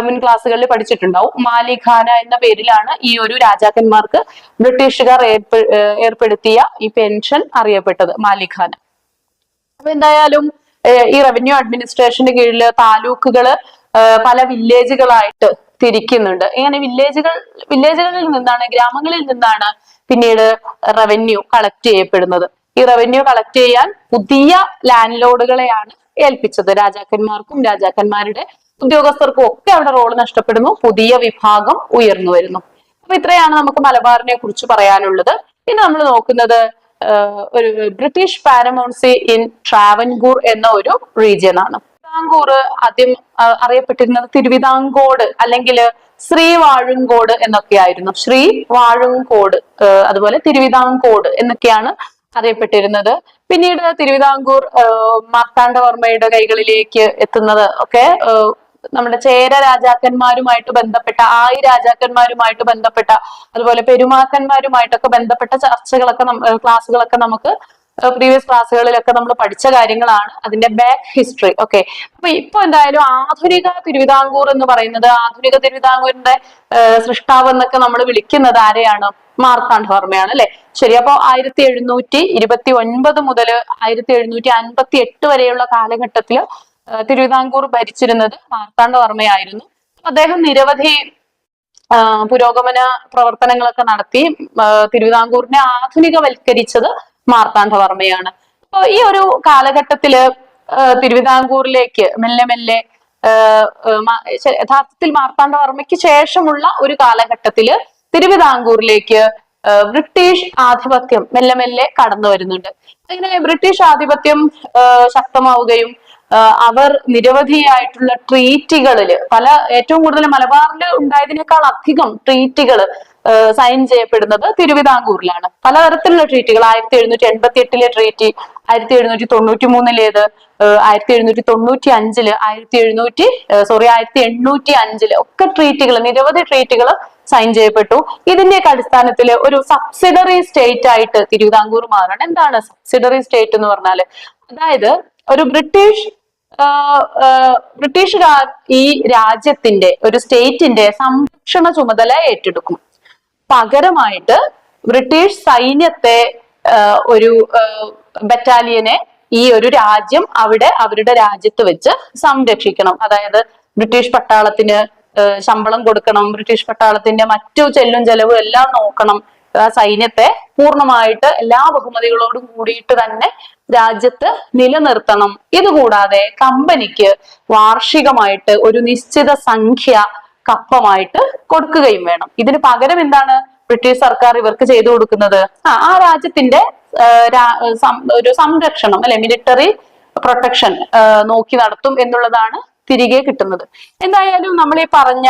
മുൻ ക്ലാസ്സുകളിൽ പഠിച്ചിട്ടുണ്ടാവും. മാലിഖാന എന്ന പേരിലാണ് ഈ ഒരു രാജാക്കന്മാർക്ക് ബ്രിട്ടീഷുകാർ ഏർപ്പെടുത്തിയ ഈ പെൻഷൻ അറിയപ്പെട്ടത്, മാലിഖാന. അപ്പൊ എന്തായാലും ഈ റവന്യൂ അഡ്മിനിസ്ട്രേഷന്റെ കീഴില് താലൂക്കുകള് പല വില്ലേജുകളായിട്ട് തിരിക്കുന്നുണ്ട്. ഇങ്ങനെ വില്ലേജുകളിൽ നിന്നാണ്, ഗ്രാമങ്ങളിൽ നിന്നാണ് പിന്നീട് റവന്യൂ കളക്ട് ചെയ്യപ്പെടുന്നത്. ഈ റവന്യൂ കളക്ട് ചെയ്യാൻ പുതിയ ലാൻഡ് ലോഡുകളെയാണ് ഏൽപ്പിച്ചത്. രാജാക്കന്മാർക്കും രാജാക്കന്മാരുടെ ഉദ്യോഗസ്ഥർക്കും ഒക്കെ അവിടെ റോള് നഷ്ടപ്പെടുന്നു. പുതിയ വിഭാഗം ഉയർന്നു വരുന്നു. അപ്പൊ ഇത്രയാണ് നമുക്ക് മലബാറിനെ കുറിച്ച് പറയാനുള്ളത്. ഇനി നമ്മൾ നോക്കുന്നത് ഒരു ബ്രിട്ടീഷ് പാരമൗൺസി ഇൻ ട്രാവൻകൂർ എന്ന ഒരു റീജിയൻ ആണ്. തിരുവിതാംകൂർ ആദ്യം അറിയപ്പെട്ടിരുന്നത് തിരുവിതാംകോട് അല്ലെങ്കിൽ ശ്രീ വാഴുങ്കോട് എന്നൊക്കെയായിരുന്നു. ശ്രീ വാഴുങ്കോട്, അതുപോലെ തിരുവിതാംകോട് എന്നൊക്കെയാണ് അറിയപ്പെട്ടിരുന്നത്. പിന്നീട് തിരുവിതാംകൂർ മാർത്താണ്ഡവർമ്മയുടെ കൈകളിലേക്ക് എത്തുന്നത് ഒക്കെ നമ്മുടെ ചേര രാജാക്കന്മാരുമായിട്ട് ബന്ധപ്പെട്ട, ആയി രാജാക്കന്മാരുമായിട്ട് ബന്ധപ്പെട്ട, അതുപോലെ പെരുമാക്കന്മാരുമായിട്ടൊക്കെ ബന്ധപ്പെട്ട ചർച്ചകളൊക്കെ ക്ലാസ്സുകളൊക്കെ നമുക്ക് പ്രീവിയസ് ക്ലാസ്സുകളിലൊക്കെ നമ്മൾ പഠിച്ച കാര്യങ്ങളാണ്. അതിന്റെ ബാക്ക് ഹിസ്റ്ററി. ഓക്കെ. അപ്പൊ ഇപ്പൊ എന്തായാലും ആധുനിക തിരുവിതാംകൂർ എന്ന് പറയുന്നത്, ആധുനിക തിരുവിതാംകൂറിന്റെ സൃഷ്ടാവ് എന്നൊക്കെ നമ്മൾ വിളിക്കുന്നത് ആരെയാണ്? മാർത്താണ്ഡവർമ്മയാണ് അല്ലെ. ശരി. അപ്പൊ 1729 മുതൽ 1758 വരെയുള്ള കാലഘട്ടത്തില് തിരുവിതാംകൂർ ഭരിച്ചിരുന്നത് മാർത്താണ്ഡവർമ്മയായിരുന്നു. അദ്ദേഹം നിരവധി പുരോഗമന പ്രവർത്തനങ്ങളൊക്കെ നടത്തി തിരുവിതാംകൂറിനെ ആധുനികവൽക്കരിച്ചത് മാർത്താണ്ഡവർമ്മയാണ്. അപ്പൊ ഈ ഒരു കാലഘട്ടത്തില് തിരുവിതാംകൂറിലേക്ക് മെല്ലെ മെല്ലെ യഥാർത്ഥത്തിൽ മാർത്താണ്ഡവർമ്മയ്ക്ക് ശേഷമുള്ള ഒരു കാലഘട്ടത്തില് തിരുവിതാംകൂറിലേക്ക് ബ്രിട്ടീഷ് ആധിപത്യം മെല്ലെ മെല്ലെ കടന്നു വരുന്നുണ്ട്. അങ്ങനെ ബ്രിട്ടീഷ് ആധിപത്യം ശക്തമാവുകയും അവർ നിരവധിയായിട്ടുള്ള ട്രീറ്റികളില് ഏറ്റവും കൂടുതൽ മലബാറിൽ ഉണ്ടായതിനേക്കാൾ അധികം ട്രീറ്റികൾ സൈൻ ചെയ്യപ്പെടുന്നത് തിരുവിതാംകൂറിലാണ്. പലതരത്തിലുള്ള ട്രീറ്റികൾ 1788 ട്രീറ്റി, 1793 1795 1805 ഒക്കെ ട്രീറ്റികൾ, നിരവധി ട്രീറ്റികൾ സൈൻ ചെയ്യപ്പെട്ടു. ഇതിന്റെയൊക്കെ അടിസ്ഥാനത്തിൽ ഒരു സബ്സിഡറി സ്റ്റേറ്റ് ആയിട്ട് തിരുവിതാംകൂർ മാറണം. എന്താണ് സബ്സിഡറി സ്റ്റേറ്റ് എന്ന് പറഞ്ഞാല്? അതായത് ഒരു ബ്രിട്ടീഷുകാർ ഈ രാജ്യത്തിന്റെ, ഒരു സ്റ്റേറ്റിന്റെ സംരക്ഷണ ചുമതല ഏറ്റെടുക്കും. പകരമായിട്ട് ബ്രിട്ടീഷ് സൈന്യത്തെ ഒരു ബറ്റാലിയനെ ഈ ഒരു രാജ്യം അവരുടെ രാജ്യത്ത് വെച്ച് സംരക്ഷിക്കണം. അതായത് ബ്രിട്ടീഷ് പട്ടാളത്തിന് ശമ്പളം കൊടുക്കണം, ബ്രിട്ടീഷ് പട്ടാളത്തിന്റെ മറ്റു ചെല്ലും ചെലവും എല്ലാം നോക്കണം, ആ സൈന്യത്തെ പൂർണ്ണമായിട്ട് എല്ലാ ബഹുമതികളോടും കൂടിയിട്ട് തന്നെ രാജ്യത്ത് നിലനിർത്തണം. ഇതുകൂടാതെ കമ്പനിക്ക് വാർഷികമായിട്ട് ഒരു നിശ്ചിത സംഖ്യ കപ്പമായിട്ട് കൊടുക്കുകയും വേണം. ഇതിന് പകരം എന്താണ് ബ്രിട്ടീഷ് സർക്കാർ ഇവർക്ക് ചെയ്തു കൊടുക്കുന്നത്? ആ രാജ്യത്തിന്റെ ഒരു സംരക്ഷണം, അല്ലെ, മിലിറ്ററി പ്രൊട്ടക്ഷൻ നോക്കി നടത്തും എന്നുള്ളതാണ് തിരികെ കിട്ടുന്നത്. എന്തായാലും നമ്മൾ ഈ പറഞ്ഞ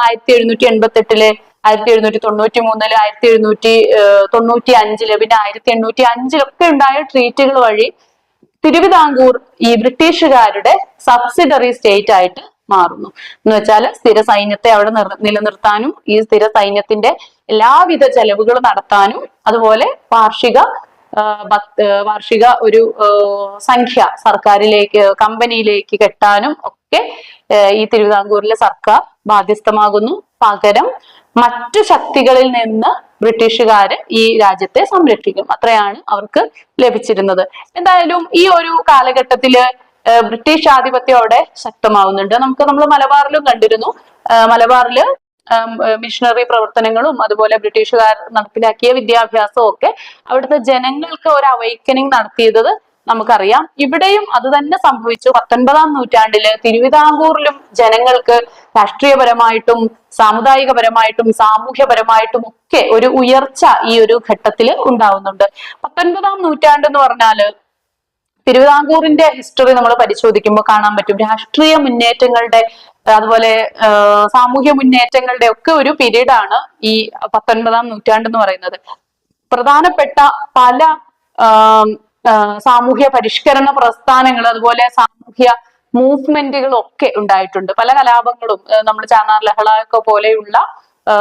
1788 1793 1795 പിന്നെ 1805 ഉണ്ടായ ട്രീറ്റുകൾ വഴി തിരുവിതാംകൂർ ഈ ബ്രിട്ടീഷുകാരുടെ സബ്സിഡറി സ്റ്റേറ്റ് ആയിട്ട് മാറുന്നു. എന്ന് വെച്ചാൽ സ്ഥിര സൈന്യത്തെ അവിടെ നിലനിർത്താനും ഈ സ്ഥിര സൈന്യത്തിന്റെ എല്ലാവിധ ചെലവുകൾ നടത്താനും അതുപോലെ വാർഷിക ഒരു സംഖ്യ സർക്കാരിലേക്ക്, കമ്പനിയിലേക്ക് കെട്ടാനും ഒക്കെ ഈ തിരുവിതാംകൂറിലെ സർക്കാർ ബാധ്യസ്ഥമാകുന്നു. പകരം മറ്റു ശക്തികളിൽ നിന്ന് ബ്രിട്ടീഷുകാര് ഈ രാജ്യത്തെ സംരക്ഷിക്കും. അത്രയാണ് അവർക്ക് ലഭിച്ചിരുന്നത്. എന്തായാലും ഈ ഒരു കാലഘട്ടത്തില് ബ്രിട്ടീഷ് ആധിപത്യം അവിടെ ശക്തമാവുന്നുണ്ട്. നമ്മൾ മലബാറിലും കണ്ടിരുന്നു. മലബാറില് മിഷണറി പ്രവർത്തനങ്ങളും അതുപോലെ ബ്രിട്ടീഷുകാർ നടപ്പിലാക്കിയ വിദ്യാഭ്യാസവും ഒക്കെ അവിടുത്തെ ജനങ്ങൾക്ക് ഒരു അവൈക്കനിങ് നടത്തിയത് നമുക്കറിയാം. ഇവിടെയും അത് തന്നെ സംഭവിച്ചു. 19-ാം നൂറ്റാണ്ടില് തിരുവിതാംകൂറിലും ജനങ്ങൾക്ക് രാഷ്ട്രീയപരമായിട്ടും സാമുദായികപരമായിട്ടും സാമൂഹ്യപരമായിട്ടും ഒക്കെ ഒരു ഉയർച്ച ഈ ഒരു ഘട്ടത്തിൽ ഉണ്ടാവുന്നുണ്ട്. 19-ാം നൂറ്റാണ്ട് എന്ന് പറഞ്ഞാല് തിരുവിതാംകൂറിന്റെ ഹിസ്റ്ററി നമ്മൾ പരിശോധിക്കുമ്പോൾ കാണാൻ പറ്റും രാഷ്ട്രീയ മുന്നേറ്റങ്ങളുടെ അതുപോലെ സാമൂഹ്യ മുന്നേറ്റങ്ങളുടെ ഒക്കെ ഒരു പീരീഡാണ് ഈ 19-ാം നൂറ്റാണ്ട് എന്ന് പറയുന്നത്. പ്രധാനപ്പെട്ട പല സാമൂഹ്യ പരിഷ്കരണ പ്രസ്ഥാനങ്ങൾ അതുപോലെ സാമൂഹ്യ മൂവ്മെന്റുകളും ഒക്കെ ഉണ്ടായിട്ടുണ്ട്. പല കലാപങ്ങളും, നമ്മൾ ചാന്നാർ ലഹള ഒക്കെ പോലെയുള്ള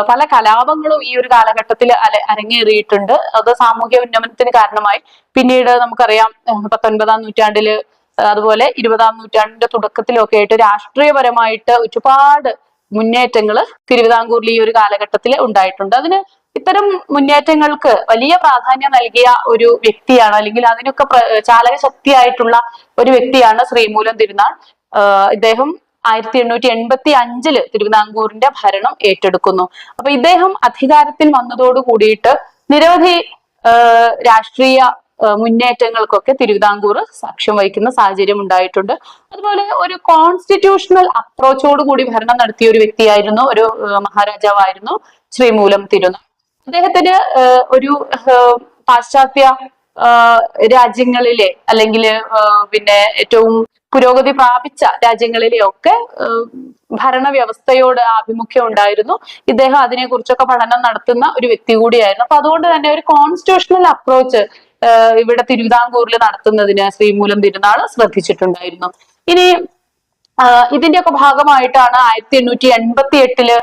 പല കലാപങ്ങളും ഈ ഒരു കാലഘട്ടത്തിൽ അരങ്ങേറിയിട്ടുണ്ട്. അത് സാമൂഹ്യ ഉന്നമനത്തിന് കാരണമായി. പിന്നീട് നമുക്കറിയാം 19-ാം നൂറ്റാണ്ടില് അതുപോലെ 20-ാം നൂറ്റാണ്ടിന്റെ തുടക്കത്തിലൊക്കെ ആയിട്ട് രാഷ്ട്രീയപരമായിട്ട് ഒരുപാട് മുന്നേറ്റങ്ങൾ തിരുവിതാംകൂറിൽ ഈ ഒരു കാലഘട്ടത്തിൽ ഉണ്ടായിട്ടുണ്ട്. ഇത്തരം മുന്നേറ്റങ്ങൾക്ക് വലിയ പ്രാധാന്യം നൽകിയ ഒരു വ്യക്തിയാണ്, അല്ലെങ്കിൽ അതിനൊക്കെ ചാലക ശക്തിയായിട്ടുള്ള ഒരു വ്യക്തിയാണ് ശ്രീമൂലം തിരുനാൾ. ഇദ്ദേഹം 1885 തിരുവിതാംകൂറിന്റെ ഭരണം ഏറ്റെടുക്കുന്നു. അപ്പൊ ഇദ്ദേഹം അധികാരത്തിൽ വന്നതോട് കൂടിയിട്ട് നിരവധി രാഷ്ട്രീയ മുന്നേറ്റങ്ങൾക്കൊക്കെ തിരുവിതാംകൂർ സാക്ഷ്യം വഹിക്കുന്ന സാഹചര്യം ഉണ്ടായിട്ടുണ്ട്. അതുപോലെ ഒരു കോൺസ്റ്റിറ്റ്യൂഷണൽ അപ്രോച്ചോട് കൂടി ഭരണം നടത്തിയ ഒരു വ്യക്തിയായിരുന്നു, ഒരു മഹാരാജാവായിരുന്നു ശ്രീമൂലം തിരുനാൾ. അദ്ദേഹത്തിന് ഒരു പാശ്ചാത്യ രാജ്യങ്ങളിലെ അല്ലെങ്കിൽ പിന്നെ ഏറ്റവും പുരോഗതി പ്രാപിച്ച രാജ്യങ്ങളിലെ ഒക്കെ ഭരണവ്യവസ്ഥയോട് ആഭിമുഖ്യം ഉണ്ടായിരുന്നു. ഇദ്ദേഹം അതിനെക്കുറിച്ചൊക്കെ പഠനം നടത്തുന്ന ഒരു വ്യക്തി കൂടിയായിരുന്നു. അപ്പൊ അതുകൊണ്ട് തന്നെ ഒരു കോൺസ്റ്റിറ്റ്യൂഷണൽ അപ്രോച്ച് ഇവിടെ തിരുവിതാംകൂറിൽ നടത്തുന്നതിന് ശ്രീമൂലം തിരുനാൾ ശ്രദ്ധിച്ചിട്ടുണ്ടായിരുന്നു. ഇനി ഇതിന്റെയൊക്കെ ഭാഗമായിട്ടാണ് 1888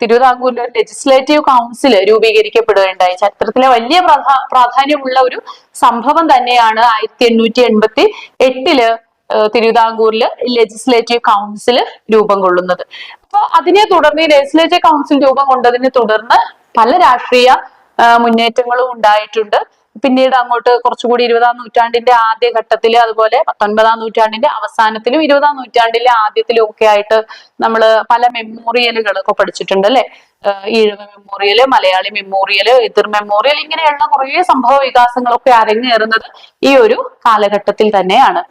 തിരുവിതാംകൂറിലെ ലെജിസ്ലേറ്റീവ് കൗൺസിൽ രൂപീകരിക്കപ്പെടുകയുണ്ടായി. ചരിത്രത്തിലെ വലിയ പ്രാധാന്യമുള്ള ഒരു സംഭവം തന്നെയാണ് 1888 തിരുവിതാംകൂറിൽ ലെജിസ്ലേറ്റീവ് കൗൺസിൽ രൂപം കൊള്ളുന്നത്. അപ്പൊ അതിനെ തുടർന്ന് ഈ ലെജിസ്ലേറ്റീവ് കൗൺസിൽ രൂപം കൊണ്ടതിനെ തുടർന്ന് പല രാഷ്ട്രീയ മുന്നേറ്റങ്ങളും ഉണ്ടായിട്ടുണ്ട്. പിന്നീട് അങ്ങോട്ട് കുറച്ചുകൂടി 20-ാം നൂറ്റാണ്ടിന്റെ ആദ്യ ഘട്ടത്തില്, അതുപോലെ 19-ാം നൂറ്റാണ്ടിന്റെ അവസാനത്തിലും 20-ാം നൂറ്റാണ്ടിലെ ആദ്യത്തിലും ഒക്കെ ആയിട്ട് നമ്മൾ പല മെമ്മോറിയലുകൾ ഒക്കെ പഠിച്ചിട്ടുണ്ട് അല്ലെ. ഈഴവ മെമ്മോറിയല്, മലയാളി മെമ്മോറിയല്, എതിർ മെമ്മോറിയൽ, ഇങ്ങനെയുള്ള കുറേ സംഭവ വികാസങ്ങളൊക്കെ അരങ്ങേറുന്നത് ഈ ഒരു കാലഘട്ടത്തിൽ തന്നെയാണ്.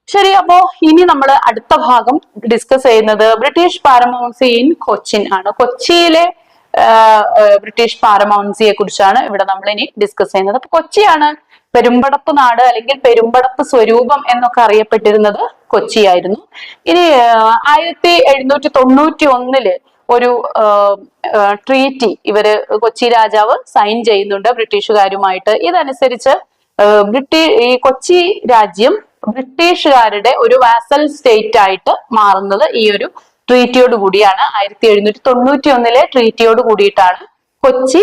ശരി, അപ്പോ ഇനി നമ്മൾ അടുത്ത ഭാഗം ഡിസ്കസ് ചെയ്യുന്നത് ബ്രിട്ടീഷ് പാരമൗൺസി ഇൻ കൊച്ചിൻ ആണ്. കൊച്ചിയിലെ ബ്രിട്ടീഷ് പാരമൗൺസിയെ കുറിച്ചാണ് ഇവിടെ നമ്മൾ ഇനി ഡിസ്കസ് ചെയ്യുന്നത്. അപ്പൊ കൊച്ചിയാണ് പെരുമ്പടപ്പ് നാട് അല്ലെങ്കിൽ പെരുമ്പടപ്പ് സ്വരൂപം എന്നൊക്കെ അറിയപ്പെട്ടിരുന്നത് കൊച്ചിയായിരുന്നു. ഇനി 1791 ഒരു ട്രീറ്റി ഇവര് കൊച്ചി രാജാവ് സൈൻ ചെയ്യുന്നുണ്ട് ബ്രിട്ടീഷുകാരുമായിട്ട്. ഇതനുസരിച്ച് ഈ കൊച്ചി രാജ്യം ബ്രിട്ടീഷുകാരുടെ ഒരു വാസൽ സ്റ്റേറ്റ് ആയിട്ട് മാറുന്നത് ഈ ഒരു ട്രീറ്റിയോട് കൂടിയാണ്. 1791 ട്രീറ്റിയോട് കൂടിയിട്ടാണ് കൊച്ചി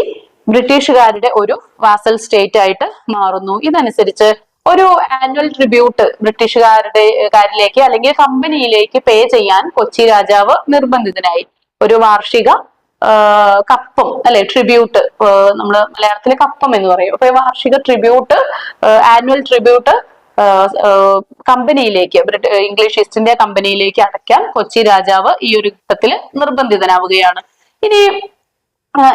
ബ്രിട്ടീഷുകാരുടെ ഒരു വാസൽ സ്റ്റേറ്റ് ആയിട്ട് മാറുന്നു. ഇതനുസരിച്ച് ഒരു ആനുവൽ ട്രിബ്യൂട്ട് ബ്രിട്ടീഷുകാരിലേക്ക് അല്ലെങ്കിൽ കമ്പനിയിലേക്ക് പേ ചെയ്യാൻ കൊച്ചി രാജാവ് നിർബന്ധിതനായി. ഒരു വാർഷിക കപ്പം അല്ലെ, ട്രിബ്യൂട്ട്, നമ്മൾ മലയാളത്തിലെ കപ്പം എന്ന് പറയും. അപ്പൊ വാർഷിക ട്രിബ്യൂട്ട്, ആനുവൽ ട്രിബ്യൂട്ട് കമ്പനിയിലേക്ക്, ഇംഗ്ലീഷ് ഈസ്റ്റ് ഇന്ത്യ കമ്പനിയിലേക്ക് അടയ്ക്കാൻ കൊച്ചി രാജാവ് ഈ ഒരു ഘട്ടത്തിൽ നിർബന്ധിതനാവുകയാണ്. ഇനി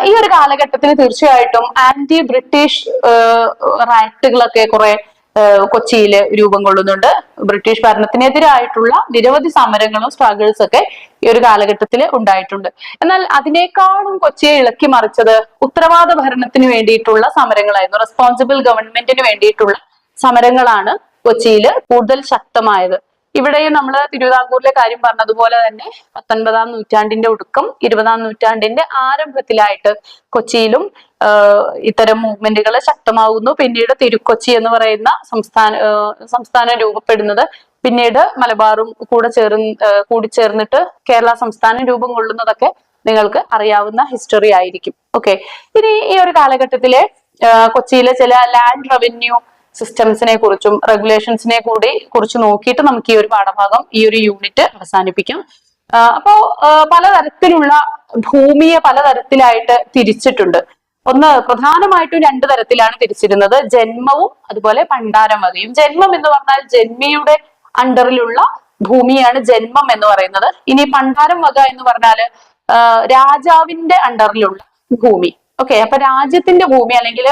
ഈ ഒരു കാലഘട്ടത്തിൽ തീർച്ചയായിട്ടും ആന്റി ബ്രിട്ടീഷ് റൈറ്റുകളൊക്കെ കുറെ കൊച്ചിയില് രൂപം കൊള്ളുന്നുണ്ട്. ബ്രിട്ടീഷ് ഭരണത്തിനെതിരായിട്ടുള്ള നിരവധി സമരങ്ങളും സ്ട്രഗിൾസ് ഒക്കെ ഈ ഒരു കാലഘട്ടത്തിൽ ഉണ്ടായിട്ടുണ്ട്. എന്നാൽ അതിനേക്കാളും കൊച്ചിയെ ഇളക്കി മറിച്ചത് ഉത്തരവാദ ഭരണത്തിന് വേണ്ടിയിട്ടുള്ള സമരങ്ങളായിരുന്നു. റെസ്പോൺസിബിൾ ഗവൺമെന്റിന് വേണ്ടിയിട്ടുള്ള സമരങ്ങളാണ് കൊച്ചിയിൽ കൂടുതൽ ശക്തമായത്. ഇവിടെയും നമ്മൾ തിരുവിതാംകൂറിലെ കാര്യം പറഞ്ഞതുപോലെ തന്നെ 19-ാം നൂറ്റാണ്ടിന്റെ ഒടുക്കം 20-ാം നൂറ്റാണ്ടിന്റെ ആരംഭത്തിലായിട്ട് കൊച്ചിയിലും ഇത്തരം മൂവ്മെന്റുകൾ ശക്തമാകുന്നു. പിന്നീട് തിരുക്കൊച്ചി എന്ന് പറയുന്ന സംസ്ഥാനം രൂപപ്പെടുന്നത് പിന്നീട് മലബാറും കൂടിച്ചേർന്നിട്ട് കേരള സംസ്ഥാനം രൂപം കൊള്ളുന്നതൊക്കെ നിങ്ങൾക്ക് അറിയാവുന്ന ഹിസ്റ്ററി ആയിരിക്കും. ഓക്കെ, ഇനി ഈ ഒരു കാലഘട്ടത്തിലെ കൊച്ചിയിലെ ചില ലാൻഡ് റവന്യൂ സിസ്റ്റംസിനെ കുറിച്ചും റെഗുലേഷൻസിനെ കുറിച്ച് നോക്കിയിട്ട് നമുക്ക് ഈ ഒരു പാഠഭാഗം, ഈ ഒരു യൂണിറ്റ് അവസാനിപ്പിക്കാം. അപ്പോ പലതരത്തിലുള്ള ഭൂമിയെ പലതരത്തിലായിട്ട് തിരിച്ചിട്ടുണ്ട്. പ്രധാനമായിട്ടും 2 തരത്തിലാണ് തിരിച്ചിരുന്നത്: ജന്മവും അതുപോലെ പണ്ടാരം വകയും. ജന്മം എന്ന് പറഞ്ഞാൽ ജന്മിയുടെ അണ്ടറിലുള്ള ഭൂമിയാണ് ജന്മം എന്ന് പറയുന്നത്. ഇനി പണ്ടാരം വക എന്ന് പറഞ്ഞാല് രാജാവിന്റെ അണ്ടറിലുള്ള ഭൂമി. ഓക്കെ, അപ്പൊ രാജ്യത്തിന്റെ ഭൂമി അല്ലെങ്കിൽ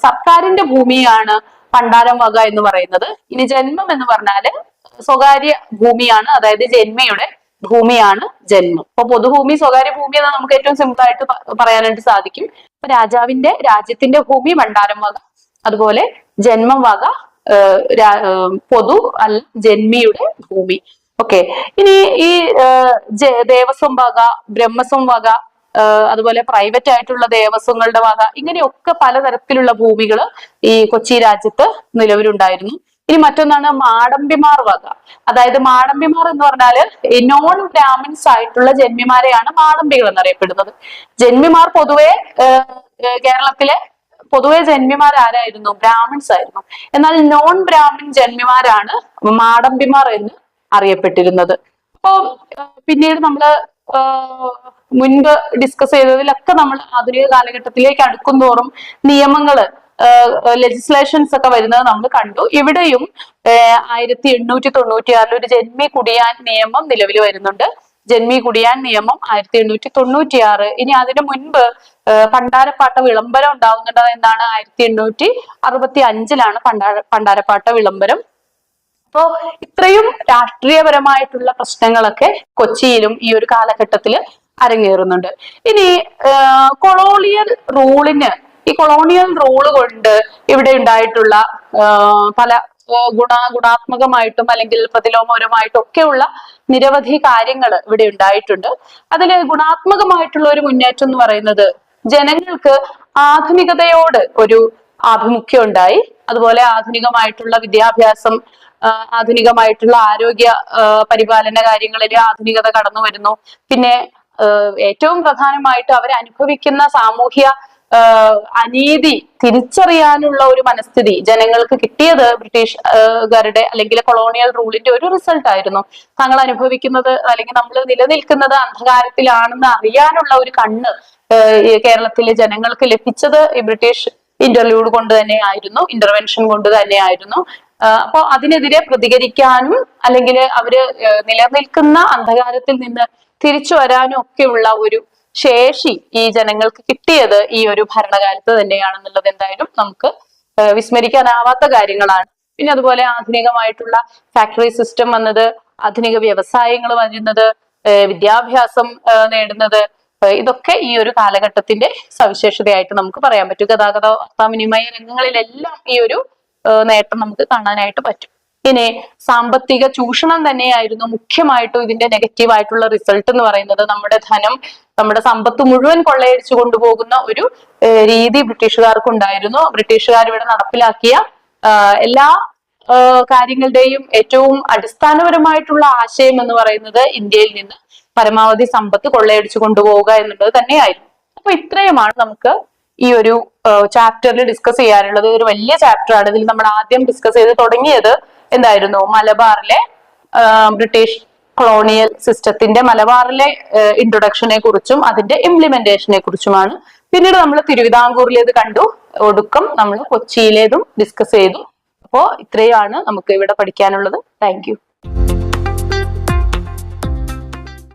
സർക്കാരിന്റെ ഭൂമിയാണ് പണ്ടാരം വക എന്ന് പറയുന്നത്. ഇനി ജന്മം എന്ന് പറഞ്ഞാല് സ്വകാര്യ ഭൂമിയാണ്, അതായത് ജന്മിയുടെ ഭൂമിയാണ് ജന്മം. അപ്പൊ പൊതുഭൂമി, സ്വകാര്യ ഭൂമി എന്ന് നമുക്ക് ഏറ്റവും സിമ്പിൾ ആയിട്ട് പറയാനായിട്ട് സാധിക്കും. അപ്പൊ രാജ്യത്തിന്റെ ഭൂമി പണ്ടാരം വക, അതുപോലെ ജന്മം വക പൊതു അല്ല ജന്മിയുടെ ഭൂമി. ഓക്കെ, ഇനി ഈ ദേവസ്വം വക, ബ്രഹ്മസ്വം വക, അതുപോലെ പ്രൈവറ്റ് ആയിട്ടുള്ള ദേവസ്വങ്ങളുടെ വക, ഇങ്ങനെയൊക്കെ പലതരത്തിലുള്ള ഭൂമികൾ ഈ കൊച്ചി രാജ്യത്ത് നിലവിലുണ്ടായിരുന്നു. ഇനി മറ്റൊന്നാണ് മാടമ്പിമാർ വക. അതായത് മാടമ്പിമാർ എന്ന് പറഞ്ഞാല് നോൺ ബ്രാഹ്മിൻസ് ആയിട്ടുള്ള ജന്മിമാരെയാണ് മാടമ്പികൾ എന്നറിയപ്പെടുന്നത്. ജന്മിമാർ കേരളത്തിലെ പൊതുവെ ജന്മിമാർ ആരായിരുന്നു? ബ്രാഹ്മിൻസ് ആയിരുന്നു. എന്നാൽ നോൺ ബ്രാഹ്മിൻ ജന്മിമാരാണ് മാടമ്പിമാർ എന്ന് അറിയപ്പെട്ടിരുന്നത്. അപ്പോ പിന്നീട് നമ്മള് മുൻപ് ഡിസ്കസ് ചെയ്തതിലൊക്കെ നമ്മൾ ആധുനിക കാലഘട്ടത്തിലേക്ക് അടുക്കും തോറും നിയമങ്ങള്, ലെജിസ്ലേഷൻസ് ഒക്കെ വരുന്നത് നമ്മൾ കണ്ടു. ഇവിടെയും 1896 ഒരു ജന്മി കുടിയാൻ നിയമം നിലവിൽ വരുന്നുണ്ട്. ജന്മി കുടിയാൻ നിയമം 1896. ഇനി അതിനു മുൻപ് പണ്ടാരപ്പാട്ട വിളംബരം ഉണ്ടാവുന്നുണ്ട്. എന്താണ്? 1865 പണ്ടാരപ്പാട്ട വിളംബരം. അപ്പോ ഇത്രയും രാഷ്ട്രീയപരമായിട്ടുള്ള പ്രശ്നങ്ങളൊക്കെ കൊച്ചിയിലും ഈ ഒരു കാലഘട്ടത്തിൽ അരങ്ങേറുന്നുണ്ട്. ഇനി കൊളോണിയൽ റൂള് കൊണ്ട് ഇവിടെ ഉണ്ടായിട്ടുള്ള പല ഗുണാത്മകമായിട്ടും അല്ലെങ്കിൽ പ്രതിലോമപരമായിട്ടും ഒക്കെയുള്ള നിരവധി കാര്യങ്ങൾ ഇവിടെ ഉണ്ടായിട്ടുണ്ട്. അതില് ഗുണാത്മകമായിട്ടുള്ള ഒരു മുന്നേറ്റം എന്ന് പറയുന്നത് ജനങ്ങൾക്ക് ആധുനികതയോട് ഒരു ആഭിമുഖ്യം ഉണ്ടായി. അതുപോലെ ആധുനികമായിട്ടുള്ള വിദ്യാഭ്യാസം, ആധുനികമായിട്ടുള്ള ആരോഗ്യ പരിപാലന കാര്യങ്ങളിൽ ആധുനികത കടന്നു വരുന്നു. പിന്നെ ഏറ്റവും പ്രധാനമായിട്ട് അവർ അനുഭവിക്കുന്ന സാമൂഹ്യ അനീതി തിരിച്ചറിയാനുള്ള ഒരു മനസ്ഥിതി ജനങ്ങൾക്ക് കിട്ടിയത് ബ്രിട്ടീഷുകാരുടെ അല്ലെങ്കിൽ കൊളോണിയൽ റൂളിന്റെ ഒരു റിസൾട്ട് ആയിരുന്നു. തങ്ങൾ അനുഭവിക്കുന്നത് അല്ലെങ്കിൽ നമ്മൾ നിലനിൽക്കുന്നത് അന്ധകാരത്തിലാണെന്ന് അറിയാനുള്ള ഒരു കണ്ണ് കേരളത്തിലെ ജനങ്ങൾക്ക് ലഭിച്ചത് ഈ ബ്രിട്ടീഷ് ഇന്റർലൂഡ് കൊണ്ട് തന്നെ ആയിരുന്നു, ഇന്റർവെൻഷൻ കൊണ്ട് തന്നെ ആയിരുന്നു. അപ്പൊ അതിനെതിരെ പ്രതികരിക്കാനും അല്ലെങ്കിൽ അവര് നിലനിൽക്കുന്ന അന്ധകാരത്തിൽ നിന്ന് തിരിച്ചു വരാനും ഒക്കെയുള്ള ഒരു ശേഷി ഈ ജനങ്ങൾക്ക് കിട്ടിയത് ഈ ഒരു ഭരണകാലത്ത് തന്നെയാണെന്നുള്ളത് എന്തായാലും നമുക്ക് വിസ്മരിക്കാനാവാത്ത കാര്യങ്ങളാണ്. പിന്നെ അതുപോലെ ആധുനികമായിട്ടുള്ള ഫാക്ടറി സിസ്റ്റം വന്നത്, ആധുനിക വ്യവസായങ്ങൾ വരുന്നത്, വിദ്യാഭ്യാസം നേടുന്നത്, ഇതൊക്കെ ഈ ഒരു കാലഘട്ടത്തിന്റെ സവിശേഷതയായിട്ട് നമുക്ക് പറയാൻ പറ്റും. ഗതാഗത വാർത്താവിനിമയ രംഗങ്ങളിലെല്ലാം ഈ ഒരു നേട്ടം നമുക്ക് കാണാനായിട്ട് പറ്റും. ഇനി സാമ്പത്തിക ചൂഷണം തന്നെയായിരുന്നു മുഖ്യമായിട്ടും ഇതിന്റെ നെഗറ്റീവ് ആയിട്ടുള്ള റിസൾട്ട് എന്ന് പറയുന്നത്. നമ്മുടെ ധനം, നമ്മുടെ സമ്പത്ത് മുഴുവൻ കൊള്ളയടിച്ചു കൊണ്ടുപോകുന്ന ഒരു രീതി ബ്രിട്ടീഷുകാർക്കുണ്ടായിരുന്നു. ബ്രിട്ടീഷുകാർ ഇവിടെ നടപ്പിലാക്കിയ എല്ലാ കാര്യങ്ങളുടെയും ഏറ്റവും അടിസ്ഥാനപരമായിട്ടുള്ള ആശയം എന്ന് പറയുന്നത് ഇന്ത്യയിൽ നിന്ന് പരമാവധി സമ്പത്ത് കൊള്ളയടിച്ചു കൊണ്ടുപോവുക എന്നുള്ളത് തന്നെയായിരുന്നു. അപ്പൊ ഇത്രയുമാണ് നമുക്ക് ഈ ഒരു ചാപ്റ്ററിൽ ഡിസ്കസ് ചെയ്യാനുള്ളത്. ഒരു വലിയ ചാപ്റ്റർ ആണ്. ഇതിൽ നമ്മൾ ആദ്യം ഡിസ്കസ് ചെയ്ത് തുടങ്ങിയത് എന്തായിരുന്നു? മലബാറിലെ ബ്രിട്ടീഷ് കൊളോണിയൽ സിസ്റ്റത്തിന്റെ മലബാറിലെ ഇൻട്രൊഡക്ഷനെ കുറിച്ചും അതിന്റെ ഇംപ്ലിമെന്റേഷനെ കുറിച്ചുമാണ്. പിന്നീട് നമ്മൾ തിരുവിതാംകൂറിലേത് കണ്ടു, ഒടുക്കം നമ്മൾ കൊച്ചിയിലേതും ഡിസ്കസ് ചെയ്തു. അപ്പോ ഇത്രയാണ് നമുക്ക് ഇവിടെ പഠിക്കാനുള്ളത്. Thank you.